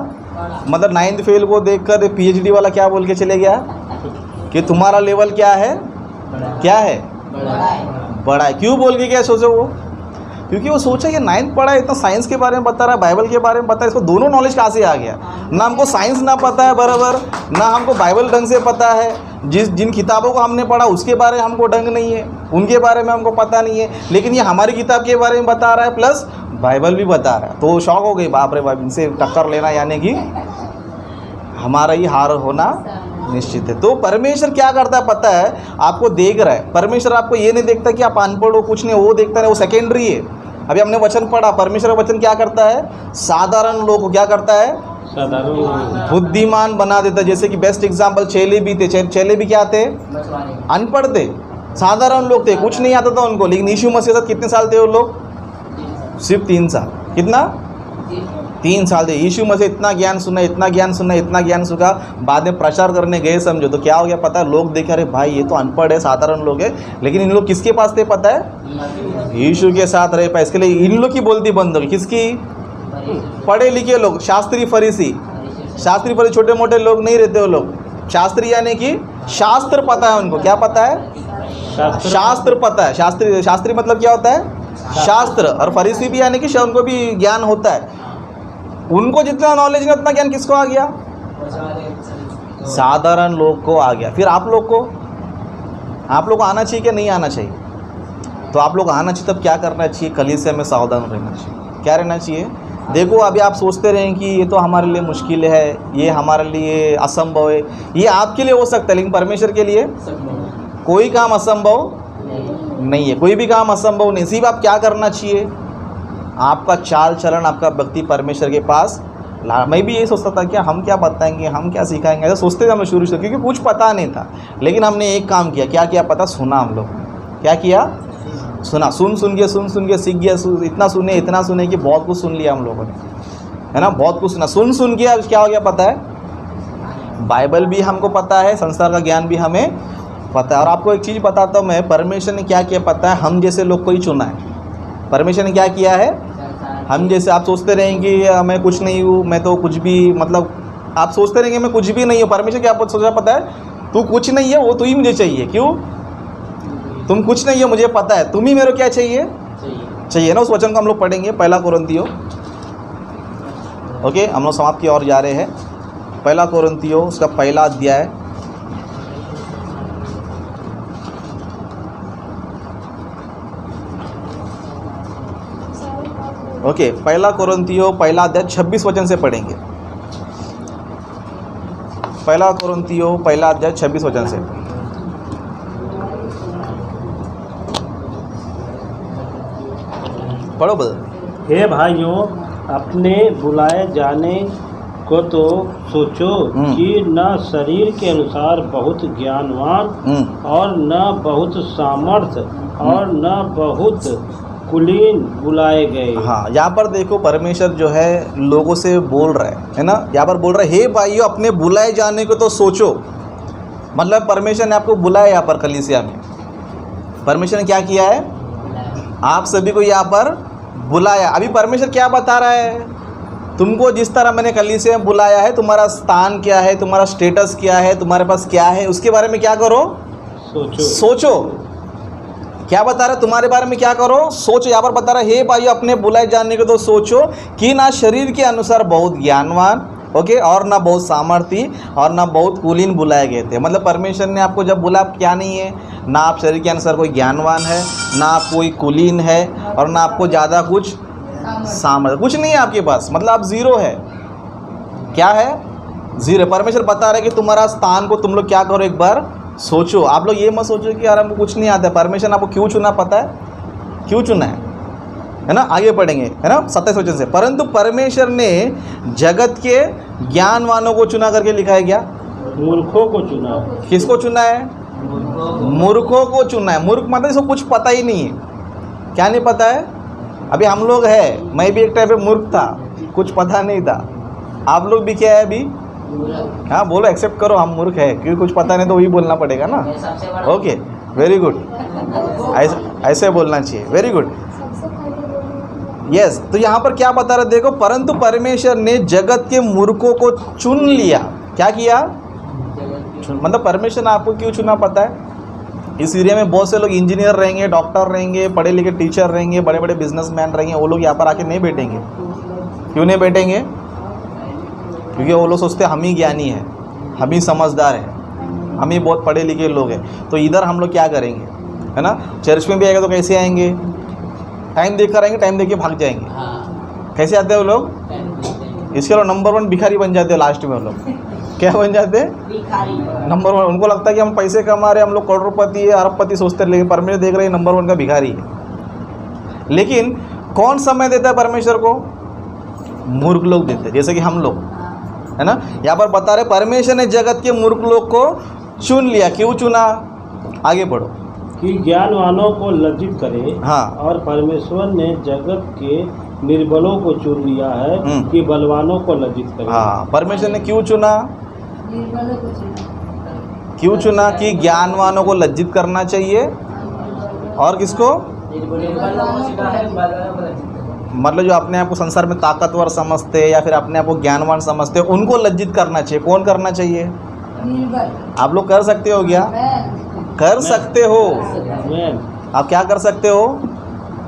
मतलब 9th फेल को देखकर PhD वाला क्या बोल के चले गया कि तुम्हारा लेवल क्या है? क्या है? बड़ा है। क्यों बोल के क्या सोचो वो? क्योंकि वो सोचा कि 9th पढ़ा है, इतना साइंस के बारे में बता रहा है, बाइबल के बारे में बता रहा है, इसको दोनों नॉलेज कहाँ से आ गया? ना हमको साइंस ना पता है बराबर, ना हमको बाइबल ढंग से पता है, जिन किताबों को हमने पढ़ा उसके बारे में हमको ढंग नहीं है, उनके बारे में हमको पता नहीं है, लेकिन ये हमारी किताब के बारे में बता रहा है प्लस बाइबल भी बता रहा है। तो शौक हो गई, बाप रे बाप, इनसे टक्कर लेना यानी कि हमारा ही हार होना निश्चित है। तो परमेश्वर क्या करता है पता है? आपको देख रहा है। परमेश्वर आपको ये नहीं देखता कि आप अनपढ़ हो, कुछ नहीं, वो देखता है, वो सेकेंडरी है। अभी हमने वचन पढ़ा, परमेश्वर वचन क्या करता है? साधारण लोग को क्या करता है? साधारण बुद्धिमान बना देता है। जैसे कि बेस्ट एग्जाम्पल चेले भी थे। चेले भी क्या थे? अनपढ़ थे, साधारण लोग थे, कुछ नहीं आता था उनको, लेकिन यीशु मसीह के साथ कितने साल थे वो लोग? सिर्फ 3 साल। कितना? 3 साल थे। यीशु मसीह इतना ज्ञान सुना, इतना ज्ञान सुना, इतना ज्ञान सुना, बाद में प्रचार करने गए, समझो तो क्या हो गया पता है? लोग देखे, अरे भाई ये तो अनपढ़ है, साधारण लोग है, लेकिन इन लोग किसके पास थे पता है? यीशु के साथ रहे पाए। इसके लिए इन लोग की बोलती बंद होगी। किसकी? पढ़े लिखे लोग, शास्त्री फरीसी। शास्त्री फरीसी छोटे मोटे लोग नहीं रहते वो लोग। शास्त्री यानी कि शास्त्र पता है उनको। क्या पता है? शास्त्र पता है। शास्त्री मतलब क्या होता है? शास्त्र। और फरीसी भी यानी कि उनको भी ज्ञान होता है। उनको जितना नॉलेज नहीं उतना ज्ञान किसको आ गया? साधारण लोग को आ गया। फिर आप लोग को आना चाहिए कि नहीं आना चाहिए? तो आप लोग आना चाहिए। तब क्या करना चाहिए? कलीसिया में सावधान रहना चाहिए। क्या रहना चाहिए? देखो अभी आप सोचते रहें कि ये तो हमारे लिए मुश्किल है, ये हमारे लिए असंभव है। ये आपके लिए हो सकता है, लेकिन परमेश्वर के लिए कोई काम असंभव नहीं है। कोई भी काम असंभव नहीं। सिर्फ आप क्या करना चाहिए? आपका चाल चलन, आपका भक्ति परमेश्वर के पास मैं भी यही सोचता था कि हम क्या बताएंगे, हम क्या सिखाएंगे, ऐसा सोचते थे हम शुरू से, क्योंकि कुछ पता नहीं था। लेकिन हमने एक काम किया। क्या किया पता? सुना। हम लोग क्या किया? सुना। सुन के सीख गया। इतना सुने कि बहुत कुछ सुन लिया हम लोगों ने, है ना? बहुत कुछ सुना, सुन के अब क्या हो गया पता है? बाइबल भी हमको पता है, संसार का ज्ञान भी हमें पता है। और आपको एक चीज़ बताता हूँ मैं, परमेश्वर ने क्या किया पता है? हम जैसे लोग को ही चुना है। परमेश्वर ने क्या किया है? हम जैसे, आप सोचते रहेंगे मैं कुछ नहीं हूँ, मैं तो कुछ भी, मतलब आप सोचते रहेंगे मैं कुछ भी नहीं हूँ। परमेश्वर क्या सोचा पता है? तू कुछ नहीं है, वो तू ही मुझे चाहिए। क्यों? तुम कुछ नहीं हो, मुझे पता है, तुम ही मेरे को क्या चाहिए ना। उस वचन को हम लोग पढ़ेंगे, 1 कोरिन्थियों। ओके, हम लोग समाप्त की ओर जा रहे हैं। 1 कोरिन्थियों उसका 1 अध्याय। ओके, 1 कोरिन्थियों 1 अध्याय 26 वचन से पढ़ेंगे। 1 कोरिन्थियों 1 अध्याय 26 वचन से। पढ़ो बदल। हे भाइयों, अपने बुलाए जाने को तो सोचो कि न शरीर के अनुसार बहुत ज्ञानवान और न बहुत सामर्थ्य और न बहुत कुलीन बुलाए गए। हाँ, यहाँ पर देखो परमेश्वर जो है लोगों से बोल रहा है ना। यहाँ पर बोल रहा है, हे भाइयों, अपने बुलाए जाने को तो सोचो। मतलब परमेश्वर ने आपको बुलाया यहाँ पर कलीसिया में। परमेश्वर ने क्या किया है? आप सभी को यहाँ पर बुलाया। अभी परमेश्वर क्या बता रहा है? तुमको जिस तरह मैंने कलीसिया में बुलाया है, तुम्हारा स्थान क्या है, तुम्हारा स्टेटस क्या है, तुम्हारे पास क्या है, उसके बारे में क्या करो? सोचो। क्या बता रहा है? तुम्हारे बारे में क्या करो? सोचो। यहाँ पर बता रहा है, हे भाइयों, अपने बुलाए जाने को तो सोचो कि ना शरीर के अनुसार बहुत ज्ञानवान, ओके, और ना बहुत सामर्थी और ना बहुत कुलीन बुलाए गए थे। मतलब परमेश्वर ने आपको जब बुला, क्या नहीं है? ना आप शरीर के अनुसार कोई ज्ञानवान है, ना आप कोई कुलीन है, और ना आपको ज़्यादा कुछ सामर्थ्य, कुछ नहीं है आपके पास। मतलब आप ज़ीरो है। क्या है? ज़ीरो। परमेश्वर बता रहे कि तुम्हारा स्थान को तुम लोग क्या करो, एक बार सोचो। आप लोग ये मत सोचो कि यार हमको कुछ नहीं आता है। परमेश्वर ने आपको क्यों चुना पता है? क्यों चुना है ना? आगे पढ़ेंगे, है ना, 27 वचन से। परंतु परमेश्वर ने जगत के ज्ञानवानों को चुना करके लिखा है क्या? मूर्खों को चुना। किसको चुना है? मूर्खों को चुना है। मूर्ख मतलब इसको कुछ पता ही नहीं है। क्या नहीं पता है? अभी हम लोग है, मैं भी एक टाइप पे मूर्ख था, कुछ पता नहीं था। आप लोग भी क्या है अभी? हाँ बोलो, एक्सेप्ट करो हम मूर्ख है, क्योंकि कुछ पता नहीं तो वही बोलना पड़ेगा ना। Okay, very good. ऐसे बोलना चाहिए। Very good. यस तो यहाँ पर क्या बता रहे देखो, परंतु परमेश्वर ने जगत के मूर्खों को चुन लिया। क्या किया? मतलब परमेश्वर ने आपको क्यों चुना पता है? इस एरिया में बहुत से लोग इंजीनियर रहेंगे, डॉक्टर रहेंगे, पढ़े लिखे टीचर रहेंगे, बड़े बड़े बिजनेसमैन रहेंगे, वो लोग यहाँ पर आके नहीं बैठेंगे। क्यों नहीं बैठेंगे? क्योंकि वो लोग सोचते हम ही ज्ञानी हैं, हम ही समझदार हैं, हम ही बहुत पढ़े लिखे लोग हैं। तो इधर हम लोग क्या करेंगे, है ना? चर्च में भी आएंगे तो कैसे आएंगे? टाइम देख कर आएंगे, टाइम देख के भाग जाएंगे। कैसे आते हैं वो लोग? इसके लोग नंबर 1 भिखारी बन जाते हैं लास्ट में। वो लोग क्या बन जाते हैं? नंबर 1। उनको लगता है कि हम पैसे कमा रहे हैं, हम लोग करोड़पति है, अरबपति सोचते हैं, लेकिन परमेश्वर देख रहे हैं नंबर 1 का भिखारी है। लेकिन कौन समय देता है परमेश्वर को? मूर्ख लोग देते हैं, जैसे कि हम लोग, है ना? यहाँ पर बता रहे परमेश्वर ने जगत के मूर्ख लोग को चुन लिया। क्यों चुना? आगे बढ़ो। कि ज्ञानवानों को लज्जित करे। हाँ। और परमेश्वर ने जगत के निर्बलों को चुन लिया है कि बलवानों को लज्जित करे। हाँ, परमेश्वर ने क्यों चुना? निर्बलों को चुना। क्यों चुना? कि ज्ञानवानों को लज्जित करना चाहिए। और किसको? मतलब जो अपने आप को संसार में ताकतवर समझते हैं या फिर अपने आप को ज्ञानवान समझते हैं, उनको लज्जित करना चाहिए। कौन करना चाहिए? निर्बल। आप लोग कर सकते हो क्या? कर सकते हो। आप क्या कर सकते हो?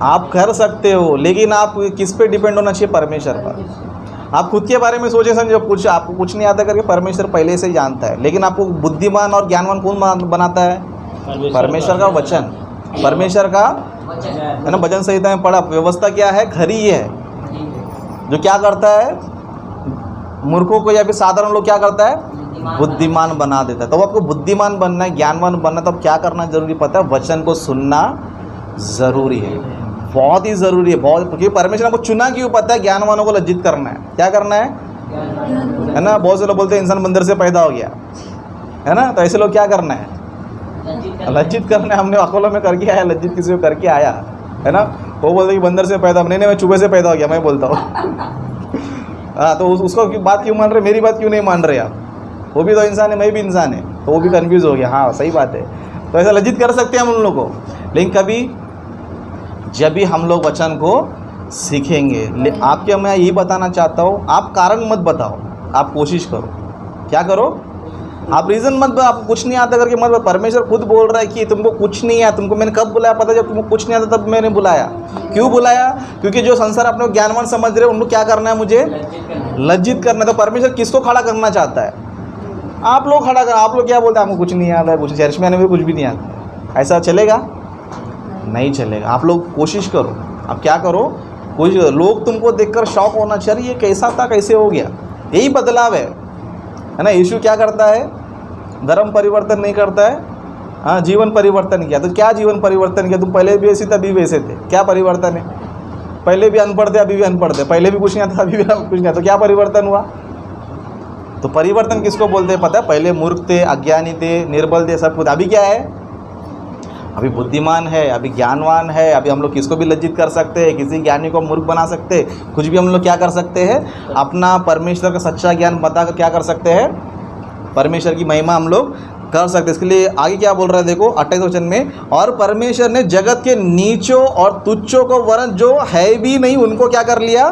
आप कर सकते हो, लेकिन आप किस पे डिपेंड होना चाहिए? परमेश्वर पर। आप खुद के बारे में सोचे समझो, कुछ आपको कुछ नहीं आता करके परमेश्वर पहले से ही जानता है। लेकिन आपको बुद्धिमान और ज्ञानवान कौन बनाता है? परमेश्वर का वचन, परमेश्वर का, है ना? भजन संहिता में पढ़ा, व्यवस्था क्या है? खरी है। जो क्या करता है? मूर्खों को या फिर साधारण लोग क्या करता है? बुद्धिमान बना देता है। तो आपको बुद्धिमान बनना है, ज्ञानवान बनना है, तो अब क्या करना जरूरी पता है? वचन को सुनना ज़रूरी है, बहुत ही ज़रूरी है, बहुत। क्योंकि परमेश्वर ने आपको चुना क्यों पता है? ज्ञानवानों को लज्जित करना है। क्या करना है ना? बहुत से लोग बोलते हैं इंसान बंदर से पैदा हो गया, है ना? तो ऐसे लोग क्या करना है? लज्जित करना है। हमने अकोला में करके आया, लज्जित किसी को करके आया, है ना? वो बोलते कि बंदर से पैदा, नहीं मैं चूहे से पैदा हो गया, मैं बोलता हूँ। हाँ, तो उसको बात क्यों मान रहे? मेरी बात क्यों नहीं मान रहे आप? वो भी तो इंसान है, मैं भी इंसान है, तो वो भी कंफ्यूज हो गया। हाँ सही बात है। तो ऐसा लज्जित कर सकते हैं हम उन लोगों को, लेकिन कभी जब भी हम लोग वचन को सीखेंगे। आपके मैं यही बताना चाहता हूँ, आप कारण मत बताओ, आप कोशिश करो। क्या करो? आप रीज़न मत, आपको कुछ नहीं आता करके मत। परमेश्वर खुद बोल रहा है कि तुमको कुछ नहीं आता। तुमको मैंने कब बुलाया पता? जब तुमको कुछ नहीं आता तब मैंने बुलाया। क्यों बुलाया? क्योंकि जो संसार अपने ज्ञानवान समझ रहे हैं, उनको क्या करना है? मुझे लज्जित करना है। तो परमेश्वर किसको खड़ा करना चाहता है? आप लोग खड़ा कर। आप लोग क्या बोलते हैं? हमको कुछ नहीं आता, कुछ चर्च में आने में कुछ भी नहीं आता। ऐसा चलेगा? नहीं चलेगा। आप लोग कोशिश करो। आप क्या करो? कोशिश करो। लोग तुमको देखकर शौक होना चाहिए, ये कैसा था, कैसे हो गया। यही बदलाव है ना? यीशु क्या करता है? धर्म परिवर्तन नहीं करता है, हाँ, जीवन परिवर्तन किया। तो क्या जीवन परिवर्तन किया? तुम पहले भी ऐसे थे, अभी वैसे थे। क्या परिवर्तन है? पहले भी अनपढ़ थे, अभी भी अनपढ़ थे। पहले भी कुछ नहीं आता, अभी भी कुछ नहीं आता। तो क्या परिवर्तन हुआ? तो परिवर्तन किसको बोलते हैं पता है? पहले मूर्ख थे, अज्ञानी थे, निर्बल थे, सब कुछ। अभी क्या है? अभी बुद्धिमान है, अभी ज्ञानवान है। अभी हम लोग किसको भी लज्जित कर सकते हैं, किसी ज्ञानी को मूर्ख बना सकते हैं। कुछ भी हम लोग क्या कर सकते हैं? अपना परमेश्वर का सच्चा ज्ञान बताकर क्या कर सकते हैं? परमेश्वर की महिमा हम लोग कर सकते हैं। इसके लिए आगे क्या बोल रहा है देखो 28 वचन में, और परमेश्वर ने जगत के नीचों और तुच्छों को, वरन जो है भी नहीं उनको क्या कर लिया?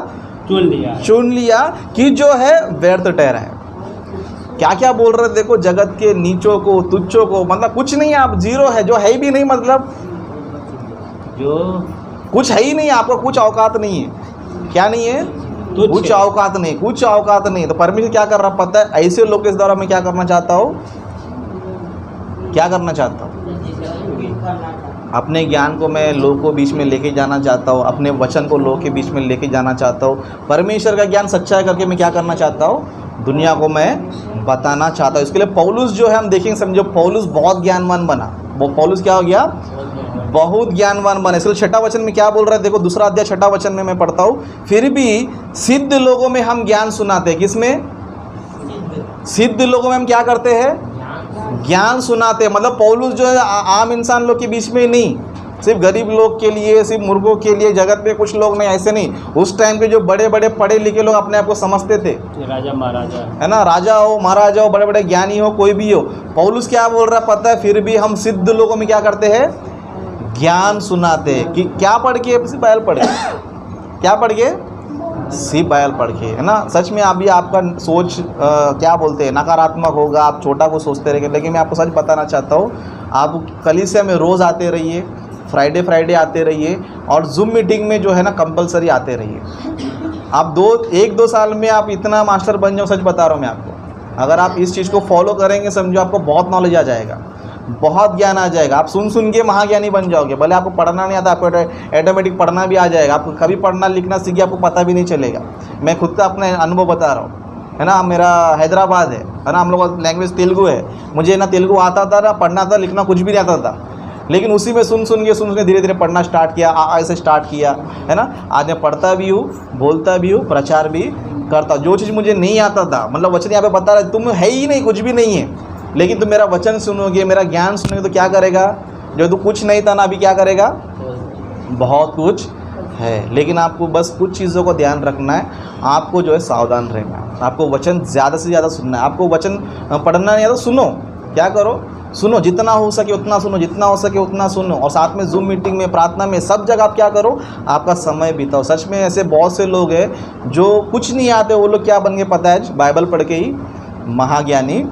चुन लिया कि जो है व्यर्थ ठहराए। क्या क्या बोल रहे देखो? जगत के नीचों को, तुच्छों को, मतलब कुछ नहीं, आप जीरो है। जो है भी नहीं मतलब जो कुछ है ही नहीं, आपको कुछ औकात नहीं है। क्या नहीं है? कुछ औकात नहीं, कुछ औकात नहीं। तो परमेश्वर क्या कर रहा पता है? ऐसे लोग के द्वारा मैं क्या करना चाहता हूँ? क्या करना चाहता हूँ? अपने ज्ञान को मैं लोगों को बीच में लेके जाना चाहता हूँ, अपने वचन को लोगों के बीच में लेके जाना चाहता हूँ। परमेश्वर का ज्ञान सच्चा है करके मैं क्या करना चाहता हूँ? दुनिया को मैं बताना चाहता हूँ। इसके लिए पौलुस जो है, हम देखेंगे, समझो पौलुस बहुत ज्ञानवान बना। वो पौलुस क्या हो गया? बहुत ज्ञानवान बना। इसलिए 6 वचन में क्या बोल रहा है देखो, 2 अध्याय 6 वचन में मैं पढ़ता हूँ। फिर भी सिद्ध लोगों में हम ज्ञान सुनाते हैं। किसमें? सिद्ध लोगों में हम क्या करते हैं? ज्ञान सुनाते हैं। मतलब पौलुस जो है आम इंसान लोग के बीच में नहीं, सिर्फ गरीब लोग के लिए, सिर्फ मूर्खों के लिए, जगत में कुछ लोग नहीं, ऐसे नहीं। उस टाइम के जो बड़े बड़े पढ़े लिखे लोग अपने आप को समझते थे, राजा महाराजा, है ना? राजा हो, महाराजा हो, बड़े बड़े ज्ञानी हो, कोई भी हो। पौलुस क्या बोल रहा पता है? फिर भी हम सिद्ध लोगों में क्या करते हैं? ज्ञान सुनाते हैं। कि क्या पढ़ के? बाइबल पढ़ के। क्या पढ़ के? सी बाइबल पढ़ के, है ना। सच में अभी आपका सोच क्या बोलते हैं, नकारात्मक होगा, आप छोटा को सोचते रहेंगे, लेकिन मैं आपको सच बताना चाहता हूँ, आप कलीसिया में रोज़ आते रहिए, फ्राइडे आते रहिए, और जूम मीटिंग में जो है ना कंपलसरी आते रहिए। आप 1-2 साल में आप इतना मास्टर बन जाओ, सच बता रहा हूँ मैं आपको। अगर आप इस चीज़ को फॉलो करेंगे, समझो आपको बहुत नॉलेज आ जाएगा, बहुत ज्ञान आ जाएगा। आप सुन के महाज्ञानी बन जाओगे। भले आपको पढ़ना नहीं आता, आपको ऑटोमेटिक पढ़ना भी आ जाएगा। आपको कभी पढ़ना लिखना सीखे, आपको पता भी नहीं चलेगा। मैं खुद का अपने अनुभव बता रहा हूँ, है ना। मेरा हैदराबाद है ना, हम लोग का लैंग्वेज तेलुगु है। मुझे ना तेलुगु आता था, ना पढ़ना था, लिखना कुछ भी नहीं आता था, लेकिन उसी में सुन के धीरे धीरे पढ़ना स्टार्ट किया, ऐसे स्टार्ट किया, है ना। आज मैं पढ़ता भी हूँ, बोलता भी हूँ, प्रचार भी करता हूँ। जो चीज़ मुझे नहीं आता था, मतलब वचन यहाँ पे बता रहा है, तुम है ही नहीं, कुछ भी नहीं है, लेकिन तुम मेरा वचन सुनोगे, मेरा ज्ञान सुनोगे, तो क्या करेगा? जो तो कुछ नहीं था ना, अभी क्या करेगा? बहुत कुछ है। लेकिन आपको बस कुछ चीज़ों को ध्यान रखना है, आपको जो है सावधान रहना है, आपको वचन ज़्यादा से ज़्यादा सुनना है। आपको वचन पढ़ना नहीं आता, सुनो, क्या करो? सुनो, जितना हो सके उतना सुनो, जितना हो सके उतना सुनो, और साथ में जूम मीटिंग में, प्रार्थना में, सब जगह आप क्या करो? आपका समय बिताओ। सच में ऐसे बहुत से लोग हैं जो कुछ नहीं आते, वो लोग क्या बन गए पता है? बाइबल पढ़ के ही महाज्ञानी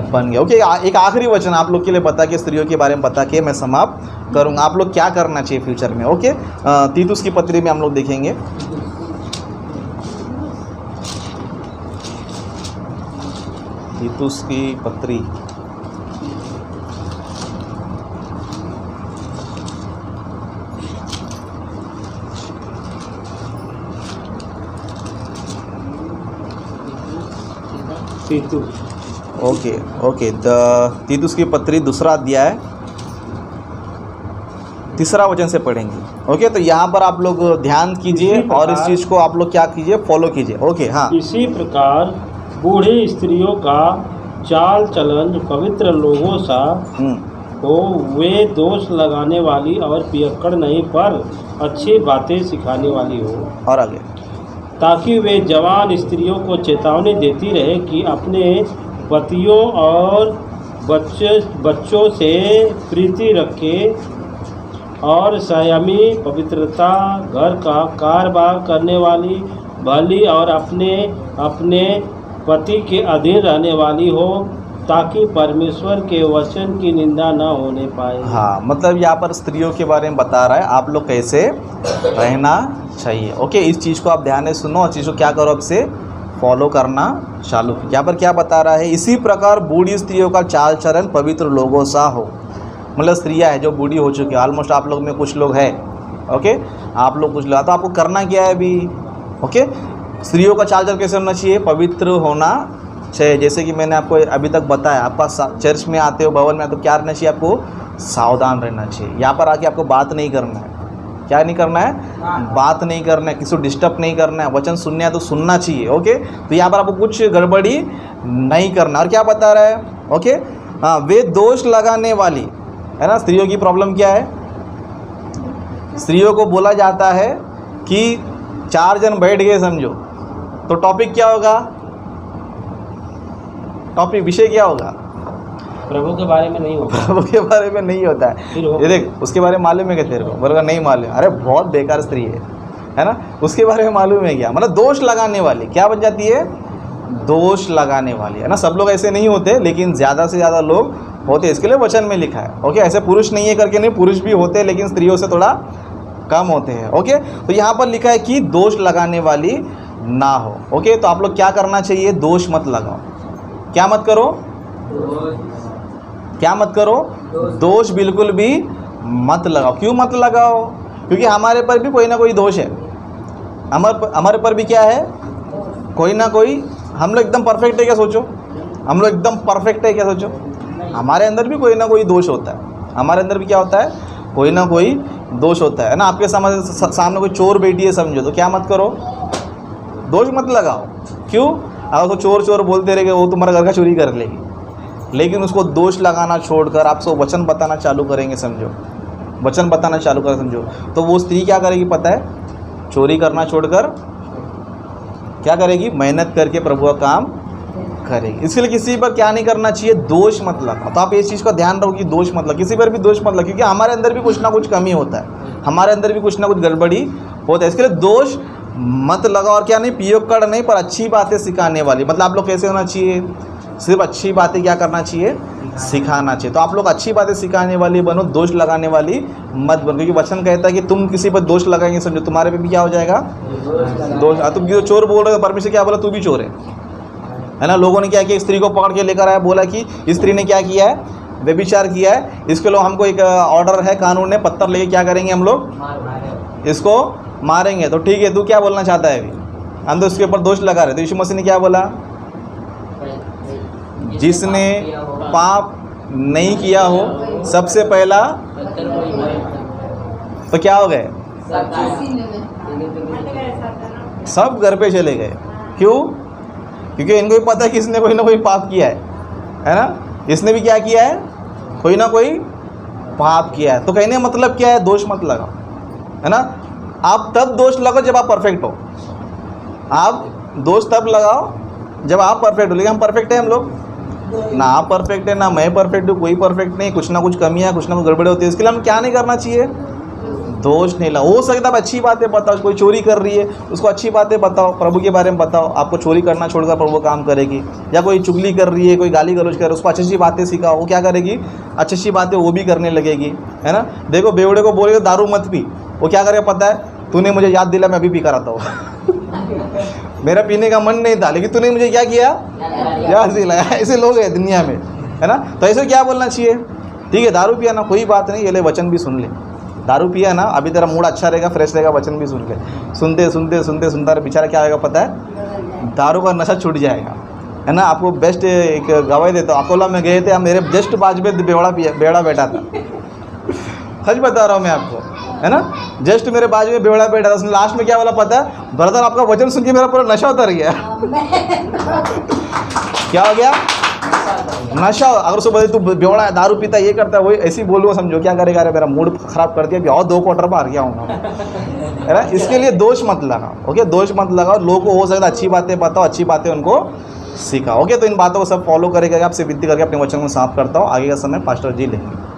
बन गया। ओके, एक आखिरी वचन आप लोग के लिए बता के, स्त्रियों के बारे में बता के मैं समाप्त करूँगा। आप लोग क्या करना चाहिए फ्यूचर में? ओके, तीतुस की पत्री में हम लोग देखेंगे। तीतुस की पत्री, ओके, तीतुस की पत्री 2 अध्याय 3 वचन से पढ़ेंगे। ओके, तो यहाँ पर आप लोग ध्यान कीजिए और इस चीज़ को आप लोग क्या कीजिए? फॉलो कीजिए। ओके, हाँ। इसी प्रकार बूढ़ी स्त्रियों का चाल चलन पवित्र लोगों सा हो, वे दोष लगाने वाली और पियक्कड़ नहीं, पर अच्छी बातें सिखाने वाली हो। और आगे, ताकि वे जवान स्त्रियों को चेतावनी देती रहे कि अपने पतियों और बच्चों से प्रीति रखे और संयमी, पवित्रता, घर का कारोबार करने वाली, भली और अपने पति के अधीन रहने वाली हो, ताकि परमेश्वर के वचन की निंदा न होने पाए। हाँ, मतलब यहाँ पर स्त्रियों के बारे में बता रहा है, आप लोग कैसे रहना चाहिए। ओके, इस चीज़ को आप ध्यान से सुनो और चीज़ को क्या करो? अब से फॉलो करना चालू। यहाँ पर क्या बता रहा है? इसी प्रकार बूढ़ी स्त्रियों का चाल चलन पवित्र लोगों सा हो। मतलब स्त्रियाँ हैं जो बूढ़ी हो चुकी है, ऑलमोस्ट आप लोग में कुछ लोग हैं। ओके, आप लोग कुछ लोग, तो आपको करना क्या है अभी? ओके, स्त्रियों का चाल चलन कैसे होना चाहिए? पवित्र होना चाहिए। जैसे कि मैंने आपको अभी तक बताया, आपका चर्च में आते हो, भवन में आते हो, क्या रहना चाहिए? आपको सावधान रहना चाहिए। यहाँ पर आके आपको बात नहीं करना है। क्या नहीं करना है? बात नहीं करना है, किसी को डिस्टर्ब नहीं करना है। वचन सुनना है तो सुनना चाहिए। ओके, तो यहाँ पर आपको कुछ गड़बड़ी नहीं करना। और क्या बता रहा है? ओके, हाँ, वे दोष लगाने वाली, है ना। स्त्रियों की प्रॉब्लम क्या है? स्त्रियों को बोला जाता है कि 4 जन बैठ गए समझो, तो टॉपिक क्या होगा? टॉपिक विषय क्या होगा? प्रभु के बारे में नहीं होता। प्रभु के बारे में नहीं होता है। ये देख, उसके बारे में मालूम है क्या तेरे को? बोलेगा नहीं मालूम। अरे बहुत बेकार स्त्री है ना, उसके बारे में मालूम है क्या? मतलब दोष लगाने वाली क्या बन जाती है? दोष लगाने वाली, है ना। सब लोग ऐसे नहीं होते, लेकिन ज़्यादा से ज़्यादा लोग होते, इसके लिए वचन में लिखा है। ओके, ऐसे पुरुष नहीं है करके नहीं, पुरुष भी होते हैं, लेकिन स्त्रियों से थोड़ा कम होते हैं। ओके, तो यहाँ पर लिखा है कि दोष लगाने वाली ना हो। ओके, तो आप लोग क्या करना चाहिए? दोष मत लगाओ। क्या मत करो? क्या मत करो? दोष बिल्कुल भी मत लगाओ। क्यों मत लगाओ? क्योंकि हमारे पर भी कोई ना कोई दोष है। हमारे पर भी क्या है? कोई ना कोई। हम लोग एकदम परफेक्ट है क्या? सोचो, हम लोग एकदम परफेक्ट है क्या? सोचो, हमारे अंदर भी कोई ना कोई दोष होता है। हमारे अंदर भी क्या होता है? कोई ना कोई दोष होता है ना। आपके सामने कोई चोर बैठी है समझो, तो क्या मत करो? दोष मत लगाओ। क्यों? अगर तो चोर चोर बोलते रहेंगे, वो तुम्हारा घर का चोरी कर लेगी। लेकिन उसको दोष लगाना छोड़कर आप सब वचन बताना चालू करेंगे समझो, वचन बताना चालू करें समझो, तो वो स्त्री क्या करेगी पता है? चोरी करना छोड़कर क्या करेगी? मेहनत करके प्रभु का काम करेगी। इसके लिए किसी पर क्या नहीं करना चाहिए? दोष मत लगा। तो आप इस चीज़ का ध्यान रखो कि दोष मत लगा, किसी पर भी दोष मत लगा, क्योंकि हमारे अंदर भी कुछ ना कुछ कमी होता है। हमारे अंदर भी कुछ ना कुछ गड़बड़ी होता है। इसके लिए दोष मत लगाओ और क्या नहीं, पियक्कड़ नहीं पर अच्छी बातें सिखाने वाली। मतलब आप लोग कैसे होना चाहिए, सिर्फ अच्छी बातें क्या करना चाहिए, सिखाना चाहिए। तो आप लोग अच्छी बातें सिखाने वाली बनो, दोष लगाने वाली मत बनो, क्योंकि वचन कहता है कि तुम किसी पर दोष लगाएंगे समझो तुम्हारे पे भी क्या हो जाएगा, दोष। तुम जो चोर बोल रहे हो, परमेश्वर क्या बोला, तू भी चोर है ना। लोगों ने क्या किया, स्त्री को पकड़ के लेकर आया, बोला कि स्त्री ने क्या किया है, व्यभिचार किया है, इसके लोग हमको एक ऑर्डर है, कानून ने पत्थर लेके क्या करेंगे हम लोग, इसको मारेंगे। तो ठीक है, तू क्या बोलना चाहता है अभी, हम तो उसके ऊपर दोष लगा रहे। तो यीशु मसीह ने क्या बोला, जिसने पाप नहीं किया हो सबसे पहला, तो क्या हो गए, सब घर पे चले गए। क्यों, क्योंकि इनको भी पता है कि इसने कोई ना कोई पाप किया है ना, इसने भी क्या किया है, कोई ना कोई पाप किया है। तो कहने का मतलब क्या है, दोष मत लगाओ, है ना। आप तब दोष लगाओ जब आप परफेक्ट हो, आप दोष तब लगाओ जब आप परफेक्ट हो। लेकिन हम परफेक्ट हैं, हम लोग ना, आप परफेक्ट है ना मैं परफेक्ट हूँ, कोई परफेक्ट नहीं, कुछ ना कुछ कमियाँ, कुछ ना कुछ गड़बड़े होती है। इसके लिए हम क्या नहीं करना चाहिए, दोष नहीं लगाओ। हो सकता है अच्छी बातें बताओ, कोई चोरी कर रही है उसको अच्छी बातें बताओ, प्रभु के बारे में बताओ, आपको चोरी करना छोड़कर प्रभु काम करेगी। या कोई चुगली कर रही है, कोई गाली गलौज कर रही है, उसको अच्छी अच्छी बातें सिखाओ, वो क्या करेगी, अच्छी अच्छी बातें वो भी करने लगेगी, है ना। देखो बेवड़े को बोलेगा दारू मत पी, वो क्या करेगा पता है, तूने मुझे याद दिला, मैं अभी पी कर आता हूँ मेरा पीने का मन नहीं था लेकिन तूने मुझे क्या किया, याद दिलाया। ऐसे लोग हैं दुनिया में, है ना। तो ऐसे क्या बोलना चाहिए, ठीक है दारू पिया ना, कोई बात नहीं, ये ले वचन भी सुन ले, दारू पिया ना, अभी तेरा मूड अच्छा रहेगा, फ्रेश रहेगा, वचन भी सुन ले। सुनते सुनते सुनते सुनता बेचारा क्या होगा पता है, दारू का नशा छूट जाएगा, है ना। आपको बेस्ट एक गवाही देता हूँ, अकोला में गए थे, मेरे जस्ट बाजू में बेवड़ा बैठा था सच बता रहा हूँ मैं आपको, है ना। जस्ट मेरे बाजू में बेवड़ा बैठा था, उसने लास्ट में क्या बोला पता है, ब्रदर आपका वचन सुन के मेरा पूरा नशा उतर गया क्या हो गया, नशा। अगर उसको बोले तू बेवड़ा है, दारू पीता है, ये करता है, वही ऐसे ही बोलूँगा, समझो क्या करेगा, अरे मेरा मूड खराब कर दिया, अभी और 2 क्वार्टर मार गया हूँ, है ना। इसके लिए दोष मत लगाओ, ओके, दोष मत लगाओ। लोगों को हो सकता है अच्छी बातें बताओ, अच्छी बातें उनको सिखाओ, ओके। तो इन बातों को सब फॉलो करेगा। आपसे विनती करके अपने वचन को साफ करता हूँ, आगे का समय पास्टर जी लेंगे।